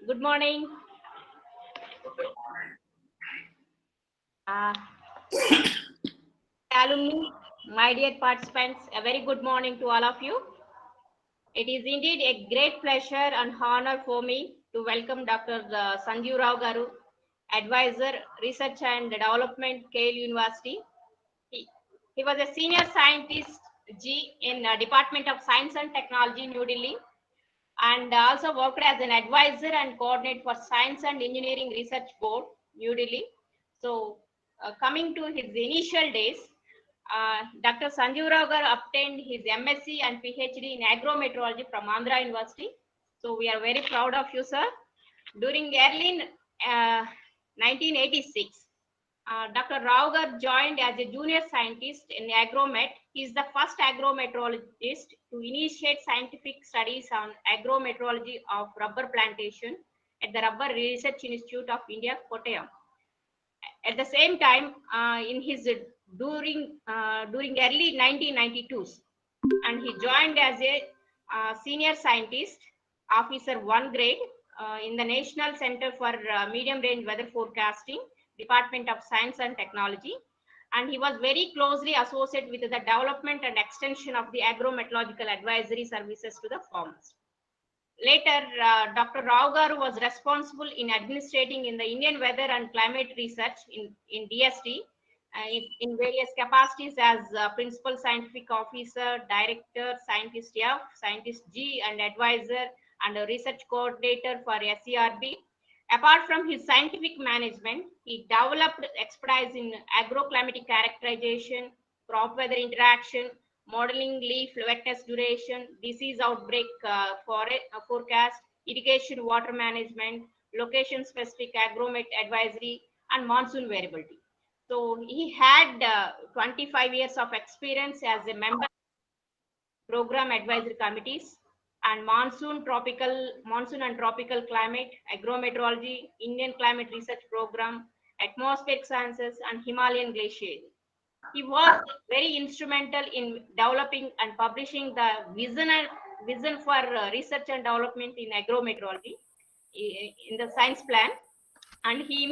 Good morning. Alumni, my dear participants, a very good morning to all of you. It is indeed a great pleasure and honor for me to welcome Dr. Sanjeev Rao Garu, Advisor, Research and Development, Kale University. He, he was a senior scientist G in Department of Science and Technology, New Delhi, and also worked as an advisor and coordinator for Science and Engineering Research Board, New Delhi. So, coming to his initial days, Dr. Sanjeev Rao Garu obtained his MSc and PhD in agrometeorology from Andhra University. So, we are very proud of you, sir. During early 1986, Dr. Rao Garu joined as a junior scientist in Agromet. He is the first agrometeorologist to initiate scientific studies on agrometeorology of rubber plantation at the Rubber Research Institute of India, Kottayam. At the same time, in his during early 1992s, and he joined as a senior scientist, officer 1 grade in the National Center for Medium Range Weather Forecasting, Department of Science and Technology, and he was very closely associated with the development and extension of the agrometeorological advisory services to the farmers. Later, Dr. Rao Garu was responsible in administrating in the Indian Weather and Climate Research in DST in various capacities as Principal Scientific Officer, Director, Scientist F, Scientist G, and Advisor and a Research Coordinator for SERB. Apart from his scientific management, he developed expertise in agroclimatic characterization, crop weather interaction, modeling leaf wetness duration, disease outbreak forecast, irrigation water management, location specific agromet advisory, and monsoon variability. So he had 25 years of experience as a member of program advisory committees and monsoon and tropical climate, agrometeorology, Indian climate research program, atmospheric sciences, and Himalayan glaciation. He was very instrumental in developing and publishing the vision for research and development in agrometeorology in the science plan, and he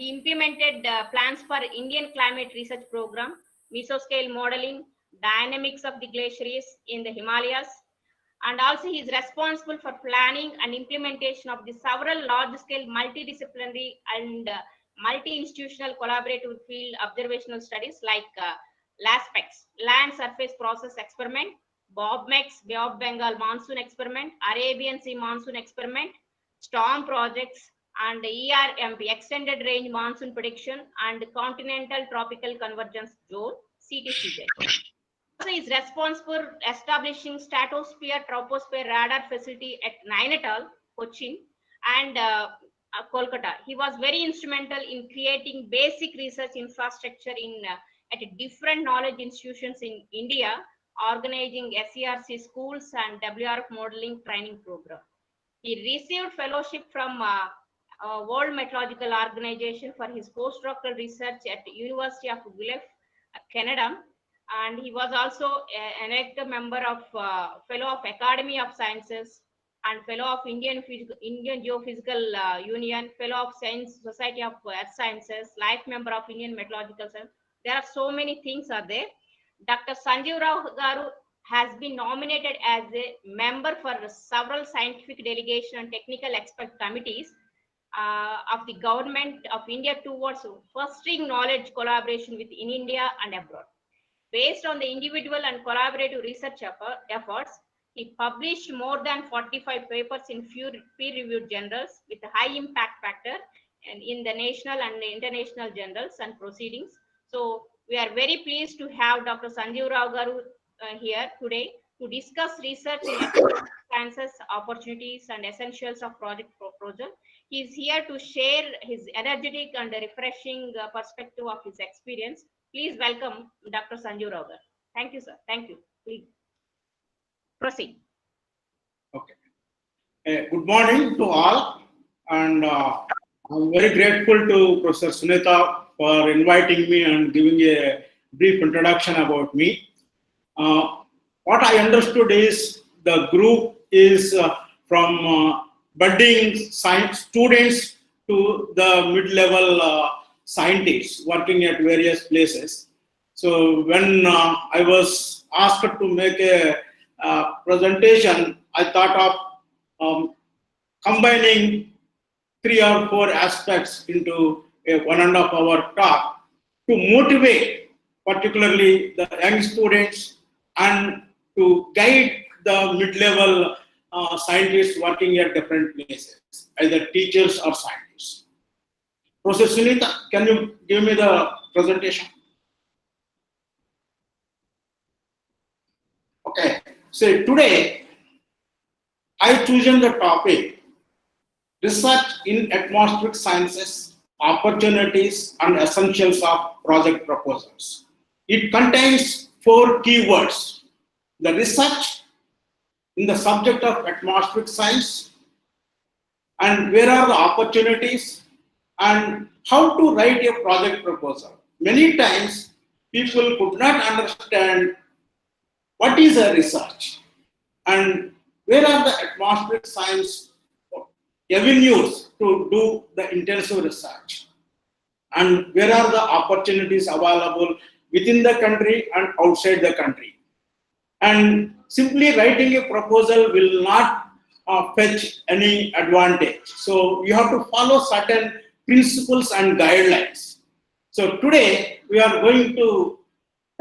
implemented plans for Indian climate research program, mesoscale modeling, dynamics of the glaciers in the Himalayas, and also he is responsible for planning and implementation of the several large-scale multidisciplinary and multi-institutional collaborative field observational studies like LASPEX, Land Surface Process Experiment, BOBMEX, Bay of Bengal Monsoon Experiment, Arabian Sea Monsoon Experiment, Storm Projects, and ERMP, Extended Range Monsoon Prediction, and Continental Tropical Convergence Zone, CTCZ. Also is responsible for establishing stratosphere troposphere radar facility at Nainital, Cochin, and Kolkata. He was very instrumental in creating basic research infrastructure in at different knowledge institutions in India, organizing SERC schools and WRF modeling training program. He received fellowship from World Meteorological Organization for his postdoctoral research at University of Guelph, Canada, and he was also an elected member of fellow of Academy of Sciences and fellow of Indian Geophysical Union, fellow of Science Society of Earth Sciences, life member of Indian Meteorological Science. There are so many things are there. Dr. Sanjeev Rao Garu has been nominated as a member for several scientific delegation and technical expert committees of the government of India towards fostering knowledge collaboration in India and abroad. Based on the individual and collaborative research efforts, he published more than 45 papers in peer-reviewed journals with a high impact factor and in the national and the international journals and proceedings. So we are very pleased to have Dr. Sanjeev Rao Garu here today to discuss research in sciences, opportunities, and essentials of project proposal. He is here to share his energetic and refreshing perspective of his experience. Please welcome Dr. Sanjeev Rao Garu. Thank you, sir. Thank you. Please proceed. Okay. Good morning to all, and I'm very grateful to Professor Sunita for inviting me and giving a brief introduction about me. What I understood is the group is from budding science students to the mid-level scientists working at various places. So when I was asked to make a presentation, I thought of combining 3 or 4 aspects into a 1.5 hour talk to motivate particularly the young students and to guide the mid-level scientists working at different places, either teachers or scientists. Professor Sunita, can you give me the presentation? Okay, so today I chosen the topic research in atmospheric sciences, opportunities and essentials of project proposals. It contains 4 keywords: the research in the subject of atmospheric science, and where are the opportunities, and how to write a project proposal. Many times people could not understand what is a research and where are the atmospheric science avenues to do the intensive research, and where are the opportunities available within the country and outside the country. And simply writing a proposal will not fetch any advantage. So you have to follow certain principles and guidelines. So today we are going to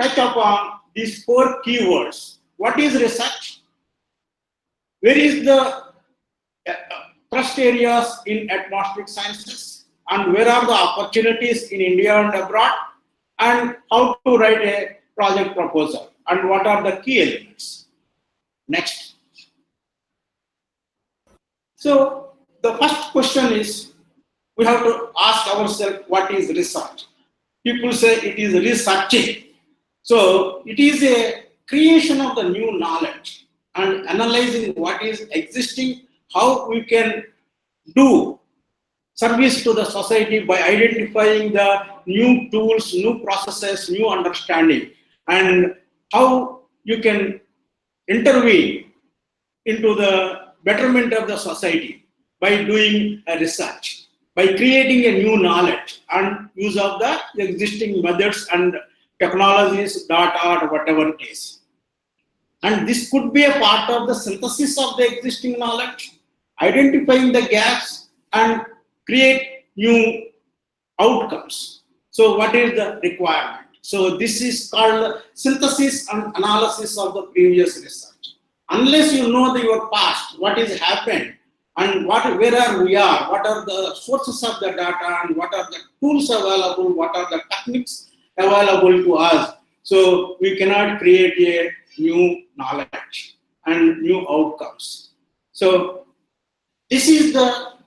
touch upon these 4 keywords. What is research? Where is the thrust areas in atmospheric sciences? And where are the opportunities in India and abroad? And how to write a project proposal? And what are the key elements? Next. So the first question is, we have to ask ourselves, what is research? People say it is researching. So it is a creation of the new knowledge and analyzing what is existing, how we can do service to the society by identifying the new tools, new processes, new understanding, and how you can intervene into the betterment of the society by doing a research, by creating a new knowledge and use of the existing methods and technologies, data, or whatever it is. And this could be a part of the synthesis of the existing knowledge, identifying the gaps and create new outcomes. So what is the requirement? So this is called synthesis and analysis of the previous research. Unless you know your past, what is happened, and where are we are, what are the sources of the data, and what are the tools available, what are the techniques available to us. So we cannot create a new knowledge and new outcomes. So this is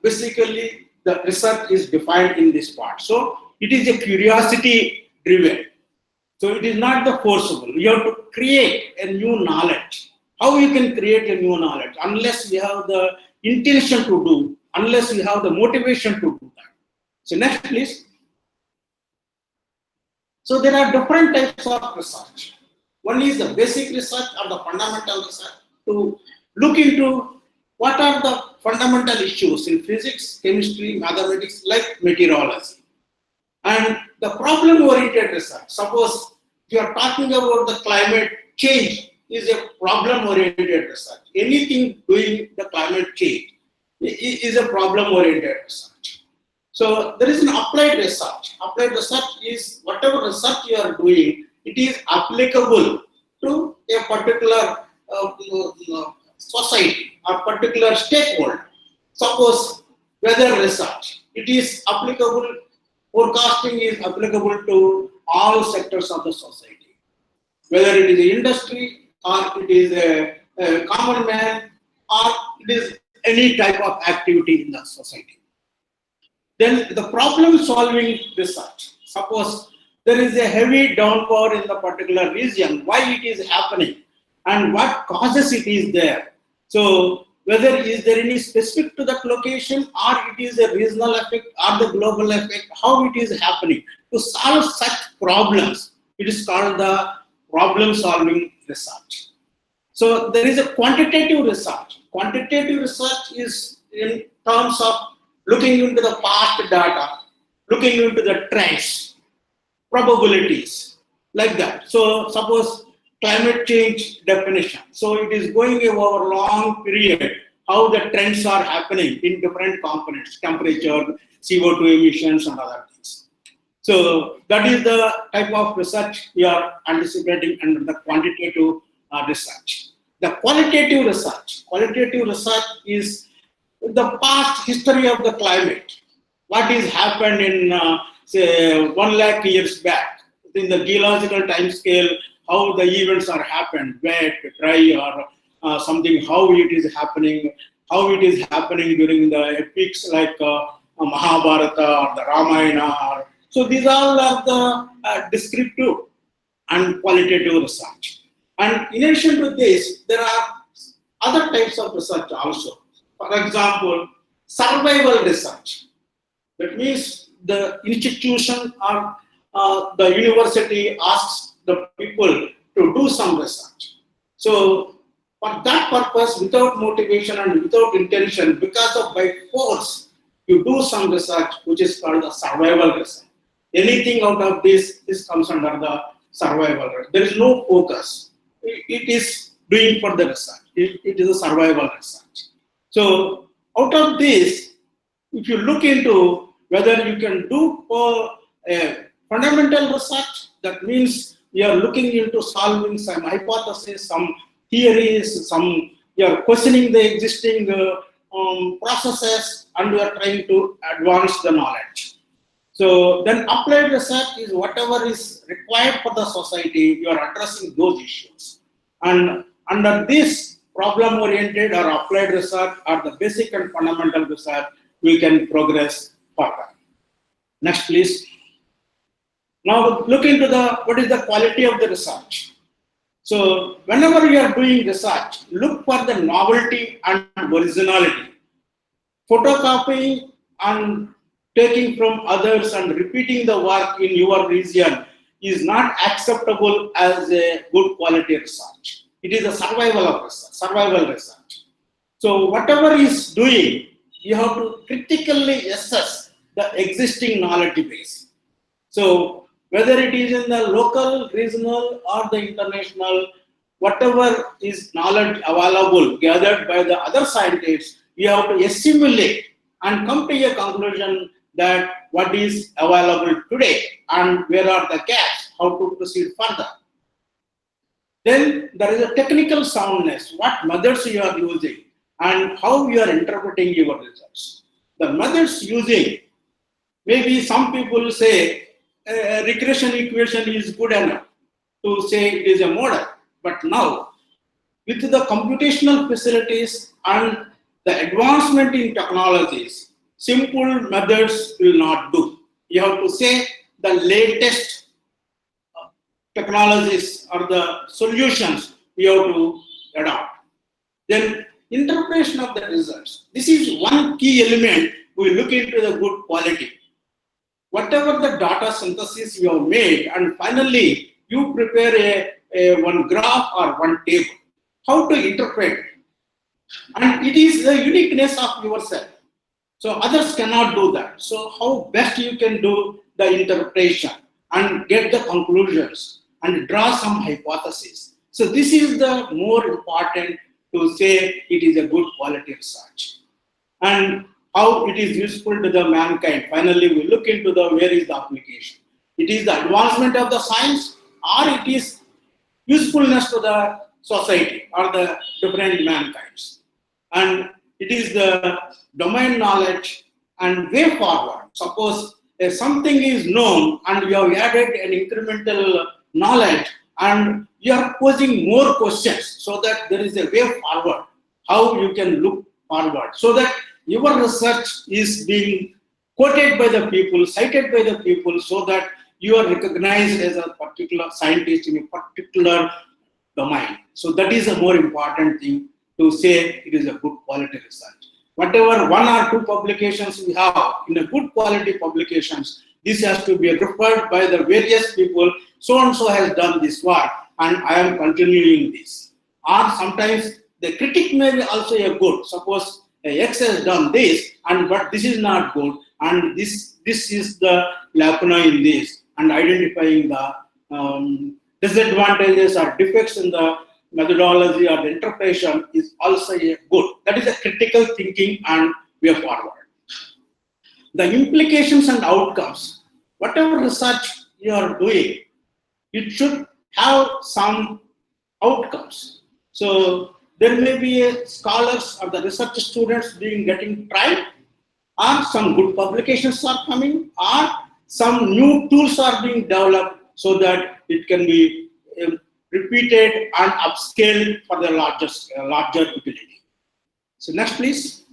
basically the research is defined in this part. So it is a curiosity driven. So it is not the forcible. You have to create a new knowledge. How you can create a new knowledge? Unless you have the intention to do, unless you have the motivation to do that. So next please. So there are different types of research. One is the basic research or the fundamental research, to look into what are the fundamental issues in physics, chemistry, mathematics, like meteorology. And the problem-oriented research, suppose you are talking about the climate change is a problem-oriented research. Anything doing the climate change is a problem-oriented research. So there is an applied research. Applied research is whatever research you are doing, it is applicable to a particular society or particular stakeholder. Suppose weather research, it is applicable, forecasting is applicable to all sectors of the society. Whether it is the industry or it is a common man or it is any type of activity in the society. Then the problem solving research. Suppose there is a heavy downpour in the particular region, why it is happening and what causes it is there. So whether is there any specific to that location or it is a regional effect or the global effect, how it is happening. To solve such problems, it is called the problem solving research. So there is a quantitative research. Quantitative research is in terms of looking into the past data, looking into the trends, probabilities, like that. So suppose climate change definition. So it is going over a long period, how the trends are happening in different components, temperature, CO2 emissions and other things. So that is the type of research we are anticipating under the quantitative research. The qualitative research is the past history of the climate. What is happened in say 1 lakh years back in the geological time scale, how the events are happened, wet, dry, or something, how it is happening during the epics like Mahabharata or the Ramayana. So these all are the descriptive and qualitative research. And in addition to this, there are other types of research also. For example, survival research. That means the institution or the university asks the people to do some research. So for that purpose, without motivation and without intention, because of by force, you do some research which is called the survival research. Anything out of this comes under the survival. There is no focus. It is doing for the research. It is a survival research. So out of this, if you look into whether you can do a fundamental research, that means you are looking into solving some hypothesis, some theories, you are questioning the existing processes, and you are trying to advance the knowledge. So then applied research is whatever is required for the society, you are addressing those issues. And under this problem-oriented or applied research or the basic and fundamental research, we can progress further. Next, please. Now look into what is the quality of the research. So whenever you are doing research, look for the novelty and originality. Photocopying and taking from others and repeating the work in your region is not acceptable as a good quality research. It is a survival research. So whatever is doing, you have to critically assess the existing knowledge base. So whether it is in the local, regional or the international, whatever is knowledge available gathered by the other scientists, you have to assimilate and come to a conclusion that what is available today and where are the gaps, how to proceed further. Then there is a technical soundness, what methods you are using and how you are interpreting your results. The methods using, maybe some people say a regression equation is good enough to say it is a model, but now with the computational facilities and the advancement in technologies, simple methods will not do. You have to say the latest technologies or the solutions we have to adopt. Then interpretation of the results. This is one key element we look into the good quality. Whatever the data synthesis you have made, and finally you prepare a one graph or one table. How to interpret? And it is the uniqueness of yourself. So others cannot do that. So how best you can do the interpretation and get the conclusions and draw some hypotheses So this is the more important to say it is a good quality research. And how it is useful to the mankind. Finally, we look into the where is the application. It is the advancement of the science, or it is usefulness to the society or the different mankinds. And it is the domain knowledge and way forward. Suppose if something is known and you have added an incremental knowledge and you are posing more questions so that there is a way forward, how you can look forward, so that your research is being quoted by the people, cited by the people, so that you are recognized as a particular scientist in a particular domain. So that is a more important thing to say it is a good quality research. Whatever one or two publications we have in a good quality publications, this has to be referred by the various people, so and so has done this work and I am continuing this. Or sometimes the critic may be also a good. Suppose X has done this, and but this is not good, and this is the lacuna in this, and identifying the disadvantages or defects in the methodology or the interpretation is also a good. That is a critical thinking and way forward. The implications and outcomes, whatever research you are doing, it should have some outcomes. So there may be scholars or the research students getting tried, or some good publications are coming, or some new tools are being developed so that it can be repeated and upscaled for the larger utility. So next, please.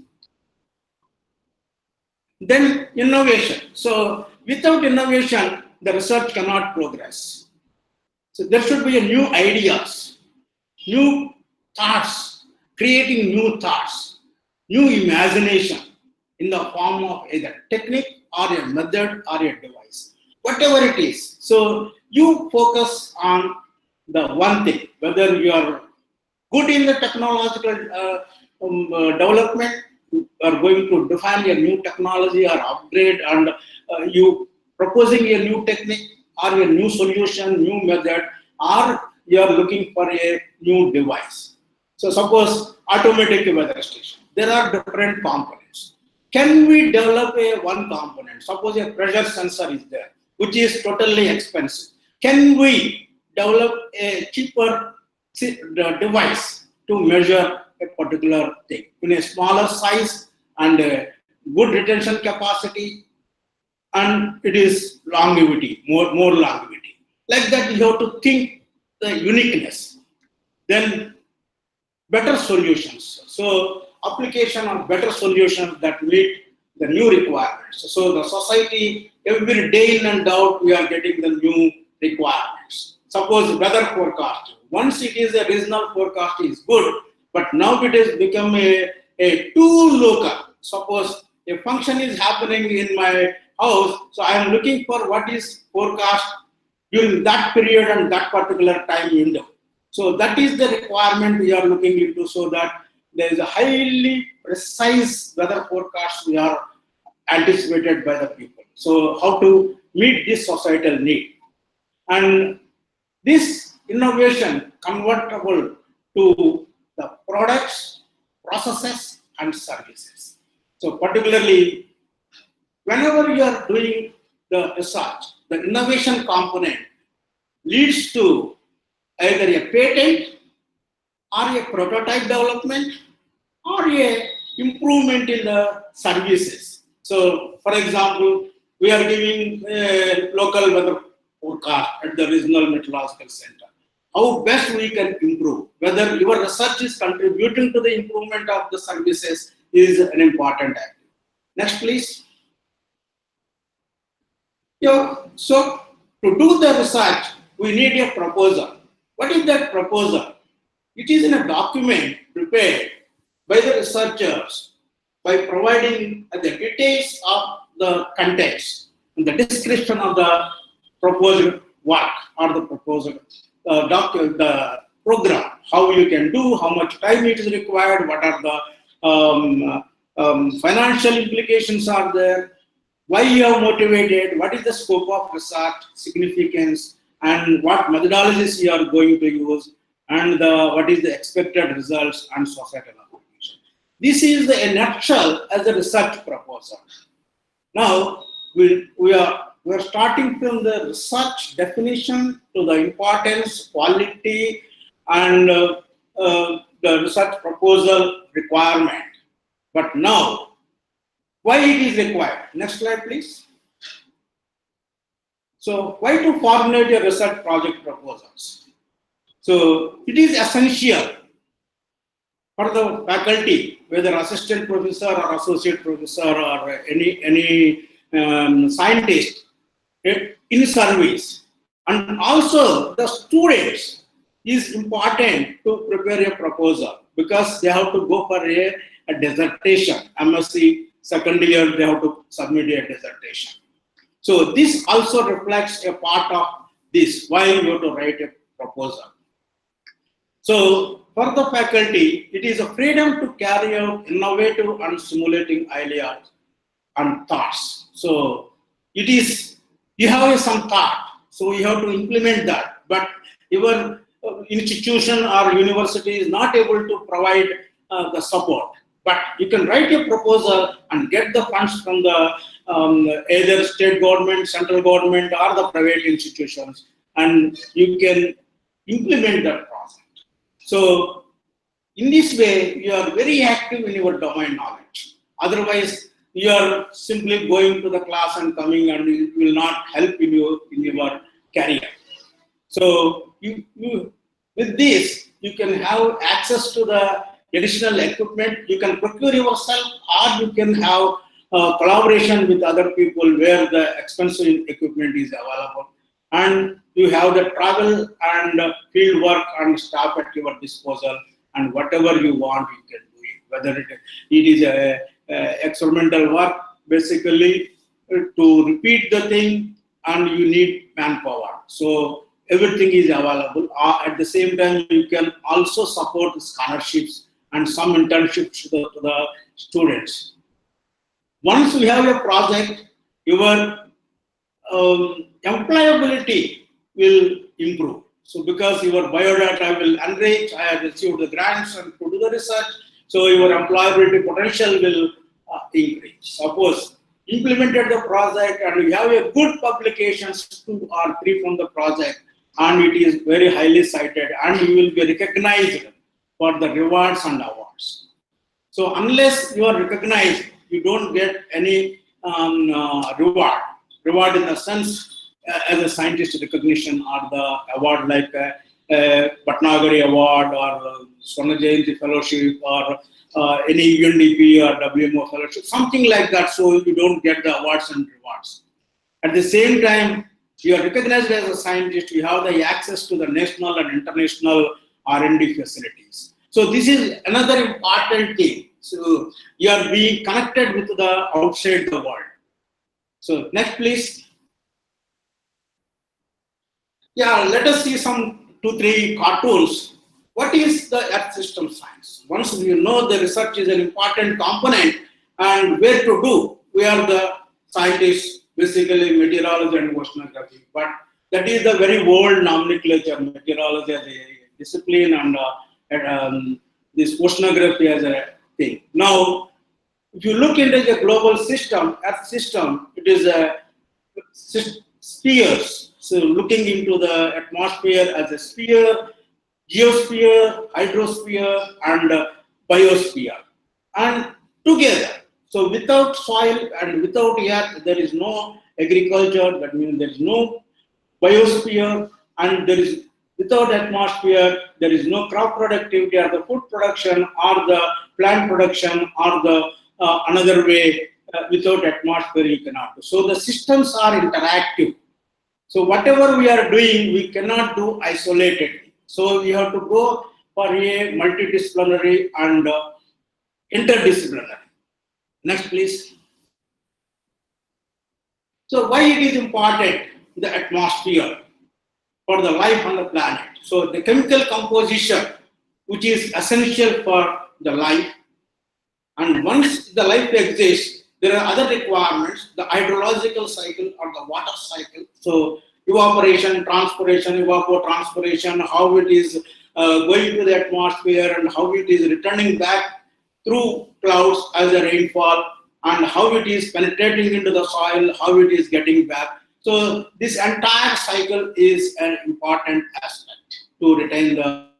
Then innovation. So without innovation, the research cannot progress. So there should be a new ideas, new thoughts, creating new thoughts, new imagination in the form of either technique or a method or a device, whatever it is. So you focus on the one thing, whether you are good in the technological development, you are going to define a new technology or upgrade, and you proposing a new technique or a new solution, new method, or you are looking for a new device. So suppose automatic weather station, there are different components. Can we develop one component? Suppose a pressure sensor is there, which is totally expensive. Can we develop a cheaper device to measure a particular thing in a smaller size and good retention capacity, and it is longevity, more longevity. Like that, you have to think the uniqueness. Then better solutions. So application of better solutions that meet the new requirements. So the society, every day in and out, we are getting the new requirements. Suppose weather forecasting. Once it is a regional forecast is good, but now it has become a too local. Suppose a function is happening in my house, so I am looking for what is forecast during that period and that particular time window. So that is the requirement we are looking into, so that there is a highly precise weather forecast we are anticipated by the people. So how to meet this societal need. And this innovation convertible to the products, processes, and services. So particularly, whenever you are doing the research, the innovation component leads to either a patent or a prototype development or a improvement in the services. So, for example, we are giving a local weather forecast at the Regional Meteorological Center. How best we can improve, whether your research is contributing to the improvement of the services is an important aspect. Next, please. Yeah, so to do the research, we need a proposal. What is that proposal? It is in a document prepared by the researchers by providing the details of the contents and the description of the proposed work or the proposed the program, how you can do, how much time it is required, what are the financial implications are there, why you are motivated, what is the scope of research, significance, and what methodologies you are going to use, and what is the expected results and societal application. This is a nutshell as a research proposal. Now we are starting from the research definition to the importance, quality, and the research proposal requirement. But now, why it is required? Next slide, please. So, why to formulate a research project proposals? So, it is essential for the faculty, whether assistant professor or associate professor or any scientist in service, and also the students is important to prepare a proposal because they have to go for a dissertation. MSc second year, they have to submit a dissertation. So this also reflects a part of this, why you have to write a proposal. So for the faculty, it is a freedom to carry out innovative and stimulating ideas and thoughts. So it is, you have some thought, so you have to implement that. But your institution or university is not able to provide the support. But you can write a proposal and get the funds from the either state government, central government, or the private institutions, and you can implement that project. So in this way, you are very active in your domain knowledge. Otherwise, you are simply going to the class and coming, and it will not help in your career. So with this, you can have access to the additional equipment. You can procure yourself, or you can have collaboration with other people where the expensive equipment is available, and you have the travel and field work and staff at your disposal, and whatever you want, you can do it. Whether it is a experimental work, basically to repeat the thing, and you need manpower. So everything is available. At the same time, you can also support scholarships and some internships to the students. Once we have a project, your employability will improve. So because your biodata will enrich, I have received the grants and to do the research, so your employability potential will increase. Suppose implemented the project and you have a good publications, 2 or 3 from the project, and it is very highly cited, and you will be recognized for the rewards and awards. So unless you are recognized, you don't get any reward. Reward in the sense as a scientist recognition or the award like Bhatnagar Award or Swarna Jayanti Fellowship or any UNDP or WMO Fellowship, something like that. So you don't get the awards and rewards. At the same time, you are recognized as a scientist. You have the access to the national and international R&D facilities. So this is another important thing. So you are being connected with the outside the world. So next, please. Yeah, let us see some 2-3 cartoons. What is the Earth system science? Once you know the research is an important component and where to do, we are the scientists, basically meteorology and oceanography. But that is the very old nomenclature, meteorology as a discipline and this oceanography as a thing. Now, if you look into the global system, Earth system, it is a spheres. So looking into the atmosphere as a sphere, geosphere, hydrosphere, and biosphere, and together. So without soil and without earth, there is no agriculture. That means there is no biosphere, and there is without atmosphere, there is no crop productivity or the food production or the plant production or the another way. Without atmosphere, you cannot do. So the systems are interactive. So whatever we are doing, we cannot do isolated. So we have to go for a multidisciplinary and interdisciplinary. Next, please. So why it is important, the atmosphere for the life on the planet? So the chemical composition, which is essential for the life, and once the life exists, there are other requirements, the hydrological cycle or the water cycle. So evaporation, transpiration, evapotranspiration, how it is going to the atmosphere and how it is returning back through clouds as a rainfall, and how it is penetrating into the soil, how it is getting back. So this entire cycle is an important aspect to retain the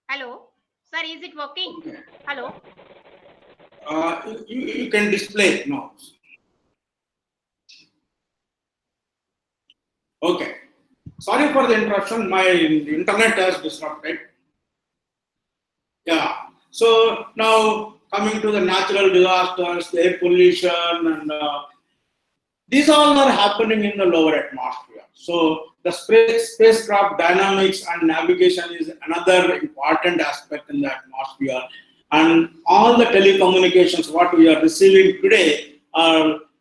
Hello, sir, is it working? Hello. you can display no. Okay. Sorry for the interruption. My internet has disrupted. Yeah. So now coming to the natural disasters, the air pollution, and these all are happening in the lower atmosphere. So the spacecraft dynamics and navigation is another important aspect in the atmosphere. And all the telecommunications, what we are receiving today,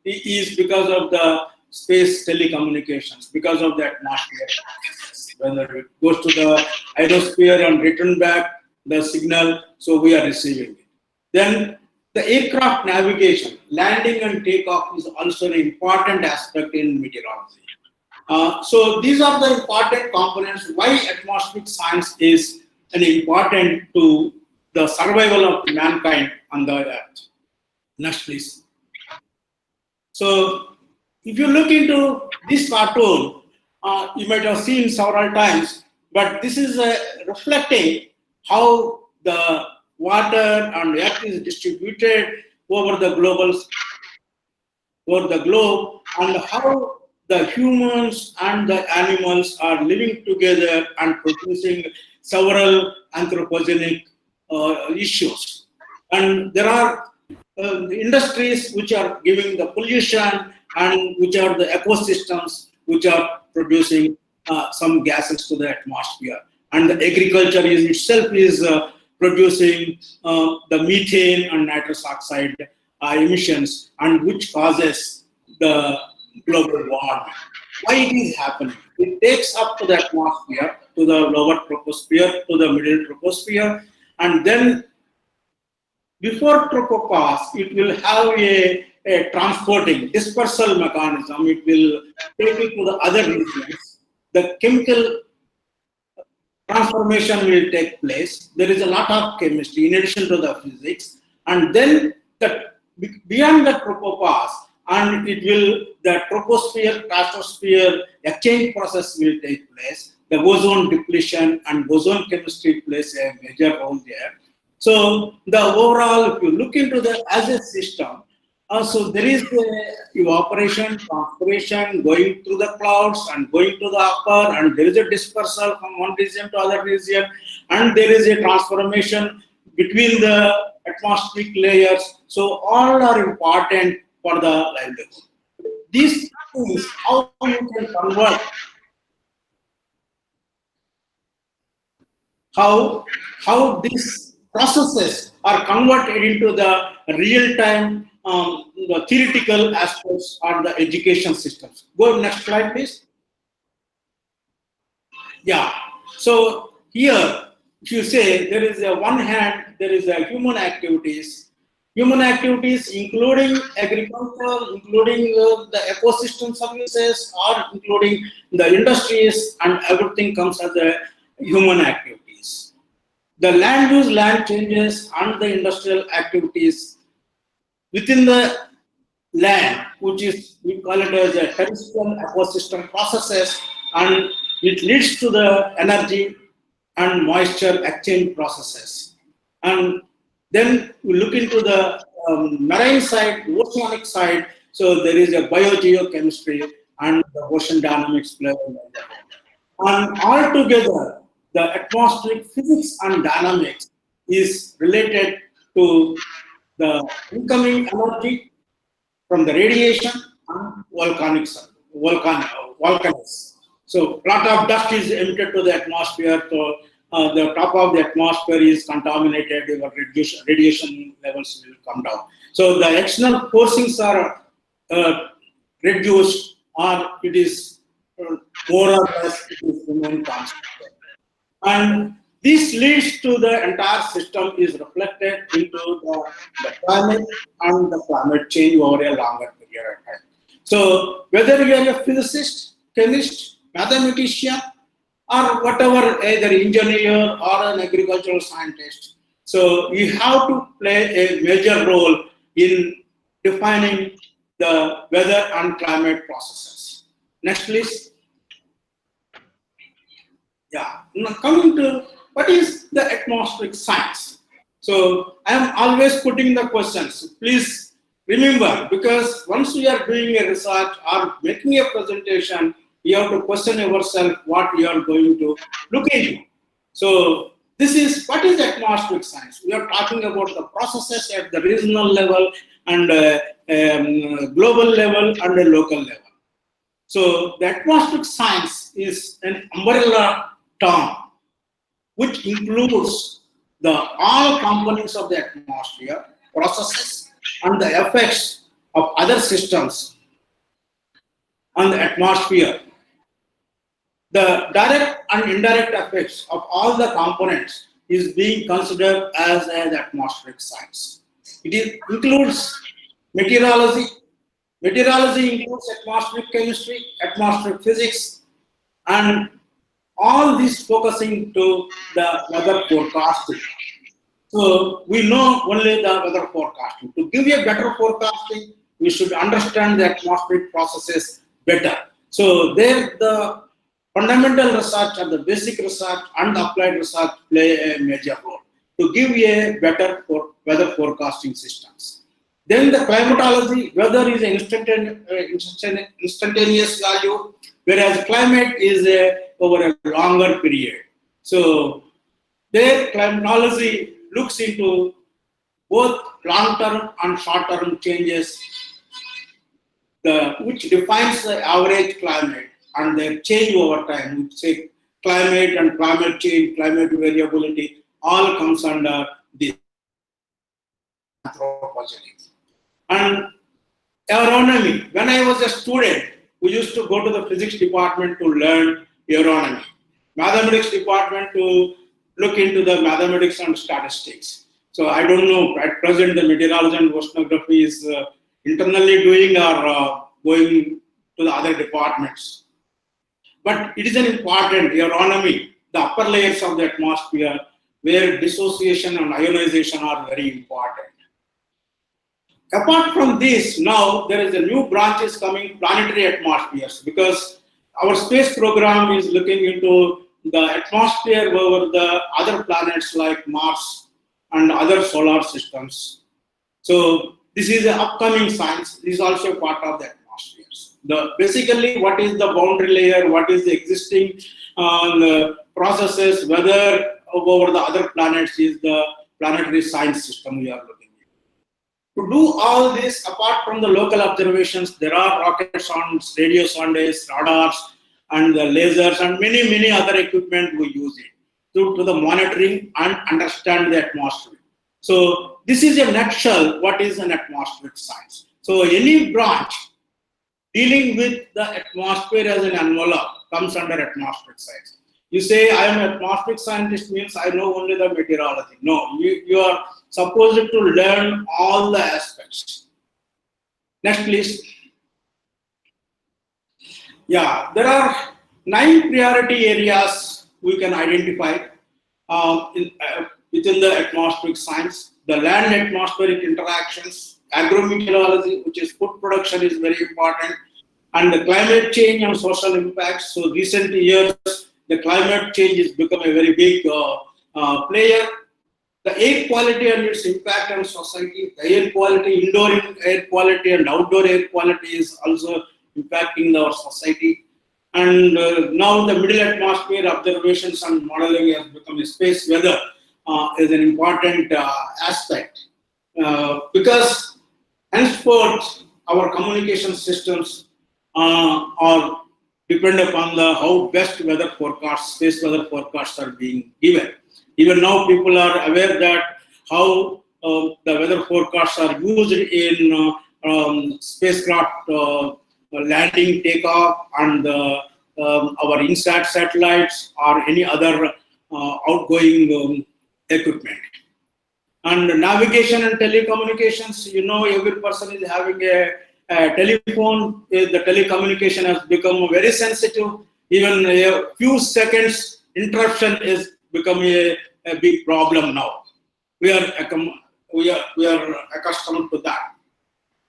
is because of the space telecommunications, because of the atmosphere. Whether it goes to the ionosphere and return back the signal, so we are receiving it. Then the aircraft navigation, landing and takeoff is also an important aspect in meteorology. So these are the important components why atmospheric science is an important to the survival of mankind on the earth. Next, please. So if you look into this cartoon, you might have seen several times, but this is reflecting how the water and earth is distributed over the globe, and how the humans and the animals are living together and producing several anthropogenic issues. And there are industries which are giving the pollution, and which are the ecosystems which are producing some gases to the atmosphere. And the agriculture is itself is producing the methane and nitrous oxide emissions, and which causes the global warming. why it is happening. It takes up to the atmosphere, to the lower troposphere, to the middle troposphere, and then before tropopause, it will have a transporting dispersal mechanism. It will take it to the other regions. The chemical transformation will take place. There is a lot of chemistry in addition to the physics, and then beyond the tropopause, and the troposphere, stratosphere exchange process will take place. The ozone depletion and ozone chemistry plays a major role there. So the overall, if you look into as a system, so there is the evaporation, transpiration going through the clouds and going to the upper, and there is a dispersal from one region to other region, and there is a transformation between the atmospheric layers. So all are important for the livelihood. These things, how you can convert, how these processes are converted into the real-time the theoretical aspects of the education systems. Go next slide, please. Yeah. So here, if you say there is a one hand, there is a human activities including agriculture, including the ecosystem services, or including the industries, and everything comes as a human activities. The land use, land changes, and the industrial activities within the land, which is, we call it as a terrestrial ecosystem processes, and it leads to the energy and moisture exchange processes. And then we look into the marine side, oceanic side. So there is a biogeochemistry and the ocean dynamics play. And altogether, the atmospheric physics and dynamics is related to the incoming energy from the radiation and volcanics. So a lot of dust is emitted to the atmosphere. So the top of the atmosphere is contaminated. Your radiation levels will come down. So the external forcings are reduced, or it is more or less it is remain constant. And this leads to the entire system is reflected into the climate and the climate change over a longer period of time. So whether you are a physicist, chemist, mathematician, or whatever, either engineer or an agricultural scientist, so you have to play a major role in defining the weather and climate processes. Next, please. Yeah, now coming to what is the atmospheric science? So I am always putting the questions. Please remember, because once we are doing a research or making a presentation, you have to question yourself what you are going to look into. So this is what is atmospheric science. We are talking about the processes at the regional level and global level and a local level. So the atmospheric science is an umbrella term which includes all components of the atmosphere, processes, and the effects of other systems on the atmosphere. The direct and indirect effects of all the components is being considered as an atmospheric science. It includes meteorology. Meteorology includes atmospheric chemistry, atmospheric physics, and all this focusing to the weather forecasting. So we know only the weather forecasting. To give a better forecasting, we should understand the atmospheric processes better. So there the fundamental research and the basic research and the applied research play a major role to give a better weather forecasting systems. Then the climatology, weather is an instantaneous value, whereas climate is over a longer period. So there climatology looks into both long-term and short-term changes, which defines the average climate and their change over time. We say climate and climate change, climate variability, all comes under the anthropogeny. And agronomy, when I was a student, we used to go to the physics department to learn aeronomy, mathematics department to look into the mathematics and statistics. So I don't know, at present the meteorology and oceanography is internally doing or going to the other departments. But it is an important aeronomy, the upper layers of the atmosphere, where dissociation and ionization are very important. Apart from this, now there is a new branches coming, planetary atmospheres, because our space program is looking into the atmosphere over the other planets like Mars and other solar systems. So this is the upcoming science. This is also part of the atmospheres. Basically, what is the boundary layer? What is the existing processes? Whether over the other planets is the planetary science system we are looking at. To do all this, apart from the local observations, there are rocket sondes, radio sondes, radars, and the lasers, and many other equipment we use it to the monitoring and understand the atmosphere. So this is a nutshell what is an atmospheric science. So any branch dealing with the atmosphere as an envelope comes under atmospheric science. You say I am an atmospheric scientist means I know only the meteorology. No, you are supposed to learn all the aspects. Next, please. Yeah, there are 9 priority areas we can identify within the atmospheric science. The land atmospheric interactions, agrometeorology, which is food production, is very important, and the climate change and social impacts. So recent years, the climate change has become a very big player. The air quality and its impact on society, the air quality, indoor air quality and outdoor air quality is also impacting our society. And now the middle atmosphere observations and modeling has become a space weather is an important aspect because henceforth our communication systems are depend upon how best weather forecasts, space weather forecasts are being given. Even now people are aware that how the weather forecasts are used in spacecraft landing, takeoff, and our INSAT satellites or any other outgoing equipment. And navigation and telecommunications, every person is having a telephone. The telecommunication has become very sensitive. Even a few seconds interruption is becoming a big problem now. We are accustomed to that.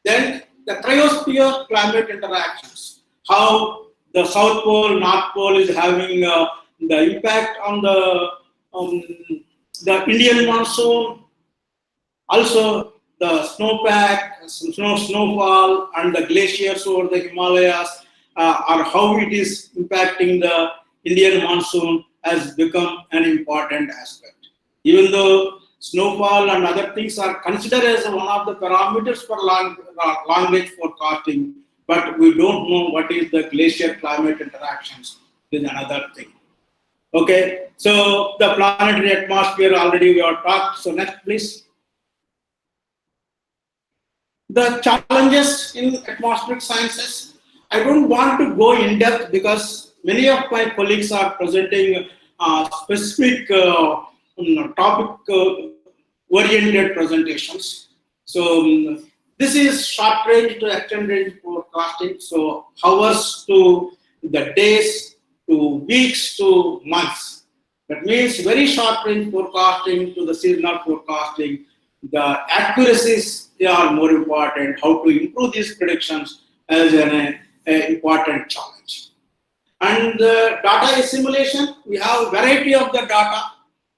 Then the cryosphere climate interactions, how the South Pole, North Pole is having the impact on the Indian monsoon, also the snowpack, snowfall, and the glaciers over the Himalayas, or how it is impacting the Indian monsoon has become an important aspect. Even though snowfall and other things are considered as one of the parameters for long range forecasting, but we don't know what is the glacier climate interactions is another thing. Okay, so the planetary atmosphere already we have talked. So next, please. The challenges in atmospheric sciences. I don't want to go in depth because many of my colleagues are presenting specific topic oriented presentations. So this is short range to extended range forecasting. So hours to the days to weeks to months. That means very short range forecasting to the seasonal forecasting. The accuracies are more important. How to improve these predictions is an important challenge. And the data assimilation, we have a variety of the data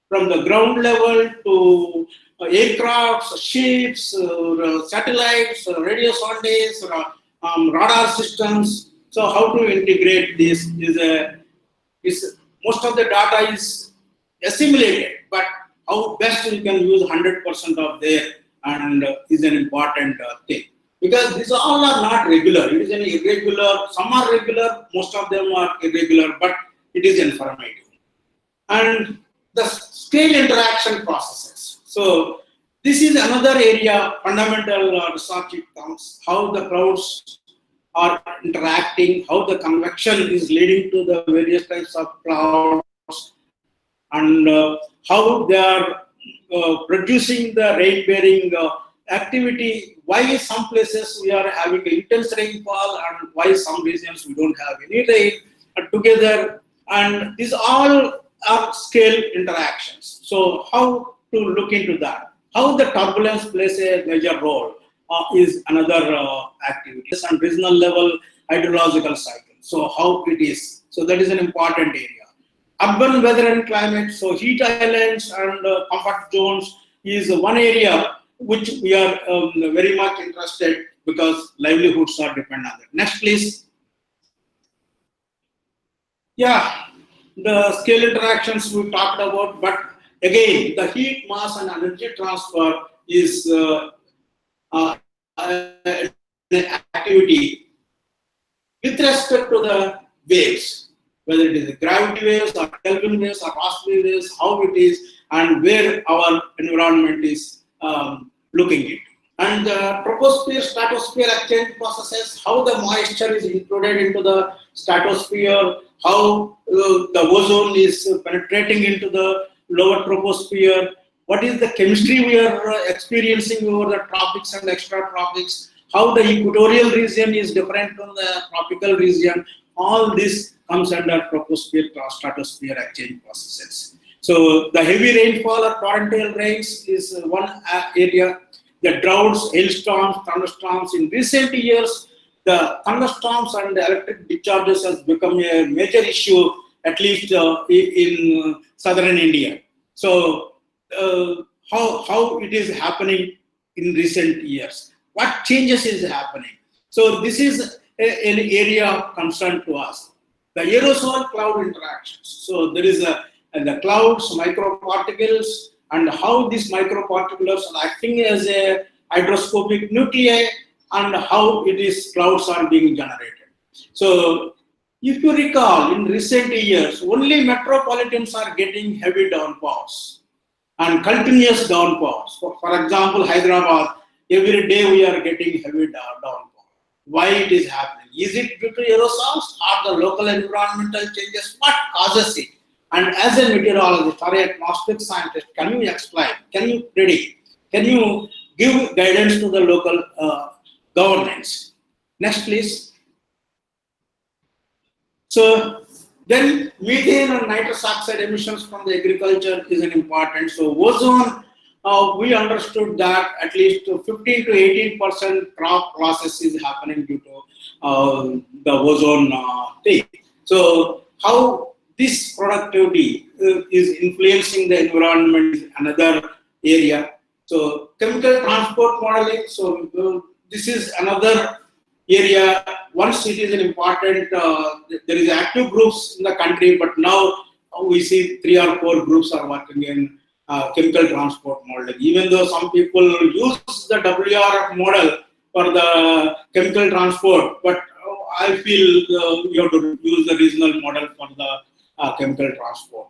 from the ground level to aircrafts, ships, satellites, radio sondes, radar systems. So how to integrate this is most of the data is assimilated, but how best we can use 100% of there and is an important thing. Because these all are not regular. It is an irregular. Some are regular. Most of them are irregular, but it is informative. And the scale interaction processes. So this is another area, fundamental research it comes, how the clouds are interacting, how the convection is leading to the various types of clouds, and how they are producing the rain-bearing activity. Why some places we are having intense rainfall and why some regions we don't have any rain together. And these all are scale interactions. So how to look into that? How the turbulence plays a major role is another activity. And regional level hydrological cycle. So how it is. So that is an important area. Urban weather and climate, so heat islands and comfort zones is one area which we are very much interested because livelihoods are dependent on it. Next, please. Yeah, the scale interactions we talked about, but again, the heat, mass, and energy transfer is an activity with respect to the waves. Whether it is gravity waves or Kelvin waves or Rossby waves, how it is and where our environment is looking at. And the troposphere stratosphere exchange processes, how the moisture is included into the stratosphere, how the ozone is penetrating into the lower troposphere, what is the chemistry we are experiencing over the tropics and extratropics, how the equatorial region is different from the tropical region. All this comes under troposphere stratosphere exchange processes. So the heavy rainfall or torrential rains is one area. The droughts, hailstorms, thunderstorms. In recent years, the thunderstorms and the electric discharges has become a major issue, at least in southern India. So how it is happening in recent years? What changes is happening? So this is an area of concern to us. The aerosol cloud interactions. So there is the clouds, microparticles, and how these microparticles are acting as a hydroscopic nuclei and how clouds are being generated. So if you recall, in recent years, only metropolitans are getting heavy downpours and continuous downpours. For example, Hyderabad, every day we are getting heavy downpour. Why it is happening? Is it due to aerosols or the local environmental changes? What causes it? And as a meteorologist or an atmospheric scientist, can you explain? Can you predict? Can you give guidance to the local governments? Next, please. So then methane and nitrous oxide emissions from the agriculture is an important. So ozone, we understood that at least 15 to 18% crop losses is happening due to the ozone thing. So how this productivity is influencing the environment is another area. So chemical transport modeling. So this is another area. Once it is an important, there is active groups in the country, but now we see 3 or 4 groups are working in chemical transport modeling. Even though some people use the WRF model for the chemical transport, but I feel you have to use the regional model for the chemical transport.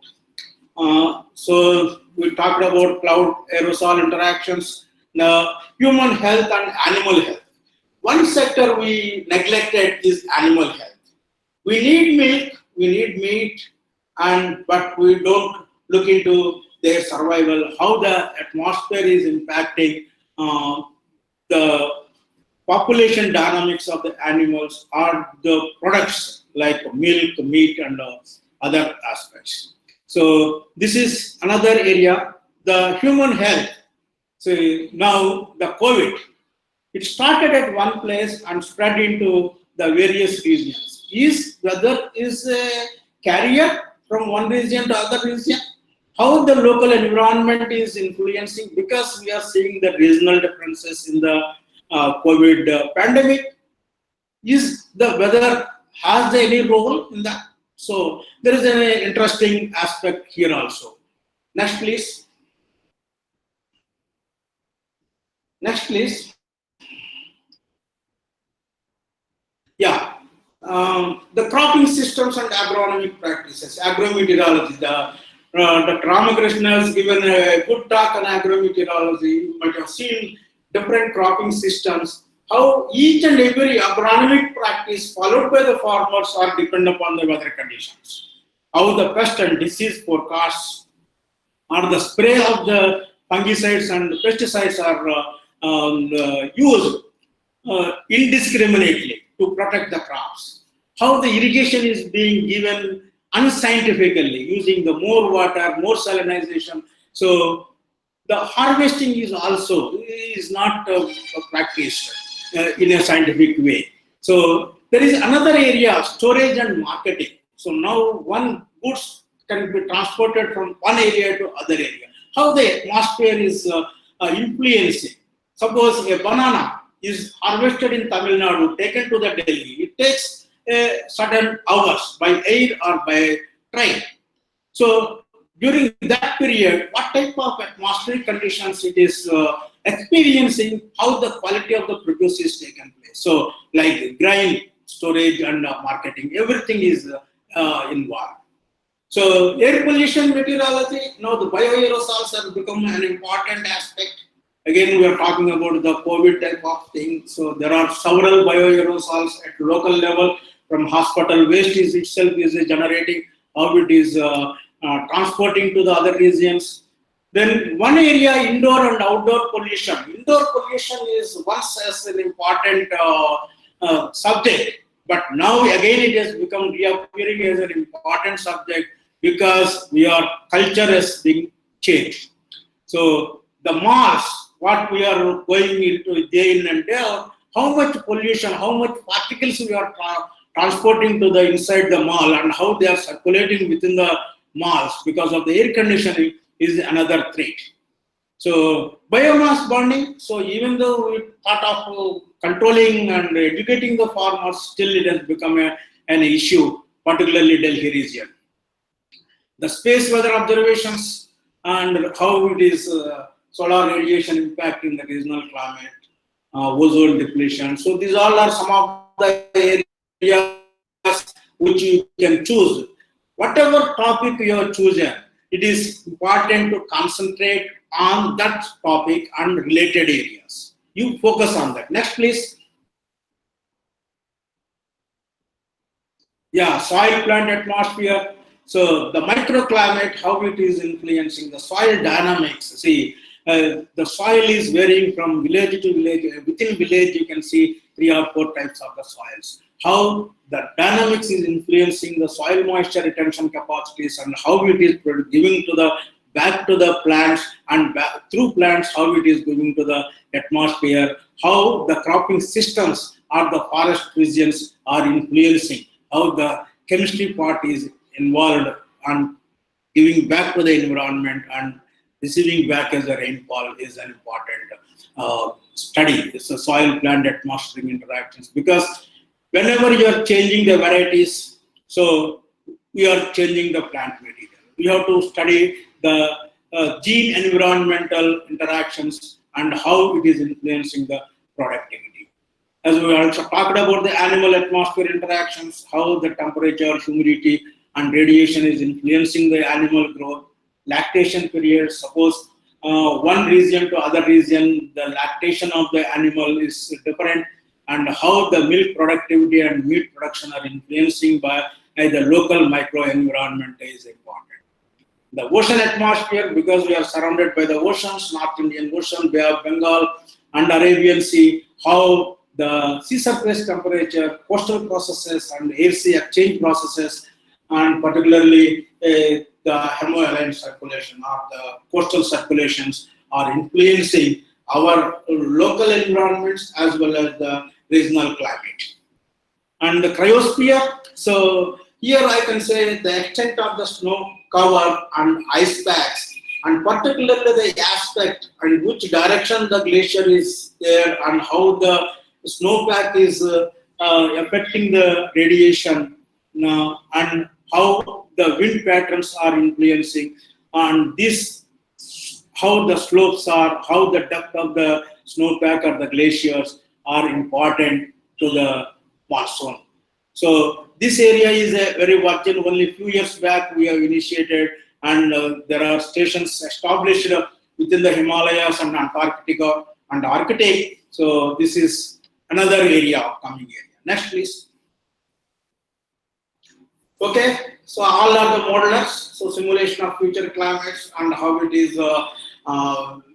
So we talked about cloud aerosol interactions, human health and animal health. One sector we neglected is animal health. We need milk, we need meat, but we don't look into their survival, how the atmosphere is impacting the population dynamics of the animals or the products like milk, meat, and other aspects. So this is another area. The human health. So now the COVID, it started at one place and spread into the various regions. Whether is a carrier from one region to other region? How the local environment is influencing, because we are seeing the regional differences in the COVID pandemic. Is the weather has any role in that? So there is an interesting aspect here also. Next, please. Next, please. Yeah. The cropping systems and agronomic practices, agrometeorology. Dr. Ramakrishna has given a good talk on agrometeorology. You might have seen different cropping systems, how each and every agronomic practice followed by the farmers are dependent upon the weather conditions. How the pest and disease forecasts or the spray of the fungicides and pesticides are used indiscriminately to protect the crops. How the irrigation is being given unscientifically, using the more water, more salinization. So the harvesting is also not practiced in a scientific way. So there is another area, storage and marketing. So now one goods can be transported from one area to other area. How the atmosphere is influencing. Suppose a banana is harvested in Tamil Nadu, taken to the Delhi. It takes certain hours by air or by train. So during that period, what type of atmospheric conditions it is experiencing, how the quality of the produce is taken place. So like grain storage and marketing, everything is involved. So air pollution meteorology, now the bioaerosols have become an important aspect. Again, we are talking about the COVID type of thing. So there are several bioaerosols at local level. From hospital waste is itself is generating, how it is transporting to the other regions. Then one area, indoor and outdoor pollution. Indoor pollution is once as an important subject, but now again it has become reappearing as an important subject because our culture has been changed. So the malls, what we are going into day in and day out, how much pollution, how much particles we are transporting to the inside the mall and how they are circulating within the malls because of the air conditioning is another threat. So biomass burning, so even though we thought of controlling and educating the farmers, still it has become an issue, particularly Delhi region. The space weather observations and how it is solar radiation impacting the regional climate, ozone depletion. So these all are some of the areas which you can choose. Whatever topic you have chosen, it is important to concentrate on that topic and related areas. You focus on that. Next, please. Yeah, soil, plant, atmosphere. So the microclimate, how it is influencing the soil dynamics. See, the soil is varying from village to village. Within village, you can see 3 or 4 types of the soils. How the dynamics is influencing the soil moisture retention capacities and how it is giving to the back to the plants and through plants, how it is giving to the atmosphere, how the cropping systems or the forest regions are influencing, how the chemistry part is involved and giving back to the environment and receiving back as a rainfall is an important study. It's a soil plant atmospheric interactions because whenever you are changing the varieties, so we are changing the plant material. We have to study the gene environmental interactions and how it is influencing the productivity. As we also talked about the animal atmosphere interactions, how the temperature, humidity, and radiation is influencing the animal growth. Lactation period, suppose one region to other region, the lactation of the animal is different, and how the milk productivity and meat production are influencing by the local microenvironment is important. The ocean atmosphere, because we are surrounded by the oceans, North Indian Ocean, Bay of Bengal, and Arabian Sea, how the sea surface temperature, coastal processes, and air-sea exchange processes, and particularly the hemoalliance circulation or the coastal circulations are influencing our local environments as well as the regional climate. And the cryosphere, so here I can say the extent of the snow cover and ice packs, and particularly the aspect and which direction the glacier is there and how the snowpack is affecting the radiation and how the wind patterns are influencing, and this how the slopes are, how the depth of the snowpack or the glaciers are important to the monsoon. So this area is a very virgin. Only a few years back we have initiated, and there are stations established within the Himalayas and Antarctica and Arctic. So this is another area of coming area. Next, please. Okay, so all are the modelers. So simulation of future climates and how it is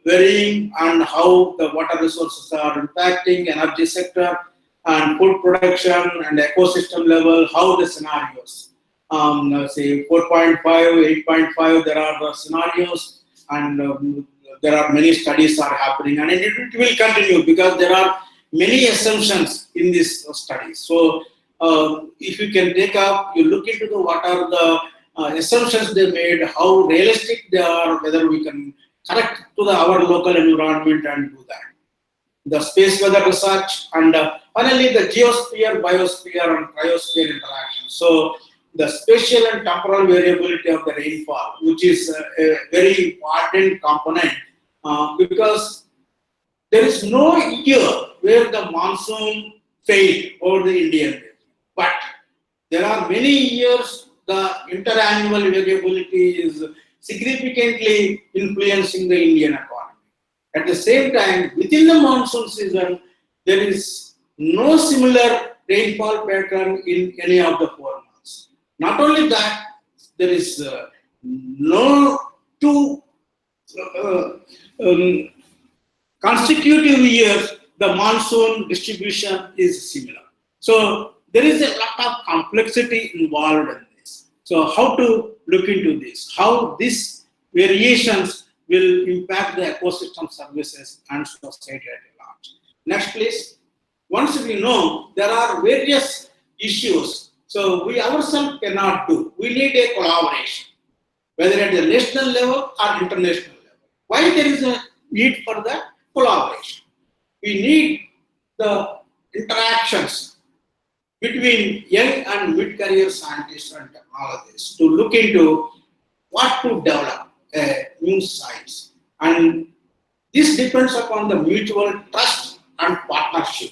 varying and how the water resources are impacting energy sector and food production and ecosystem level, how the scenarios. Say 4.5, 8.5, there are scenarios and there are many studies are happening and it will continue because there are many assumptions in this study. So if you can take up, you look into what are the assumptions they made, how realistic they are, whether we can correct to our local environment and do that. The space weather research and finally the geosphere, biosphere and cryosphere interaction. So the spatial and temporal variability of the rainfall, which is a very important component because there is no year where the monsoon failed over the Indian region. But there are many years the interannual variability is significantly influencing the Indian economy. At the same time, within the monsoon season, there is no similar rainfall pattern in any of the 4 months. Not only that, there is no two consecutive years the monsoon distribution is similar. So there is a lot of complexity involved in this. So how to look into this? How these variations will impact the ecosystem services and society at large. Next, please. Once we know there are various issues, so we ourselves cannot do. We need a collaboration, whether at the national level or international level. Why there is a need for the collaboration? We need the interactions between young and mid-career scientists and technologists to look into what to develop a new science. And this depends upon the mutual trust and partnership.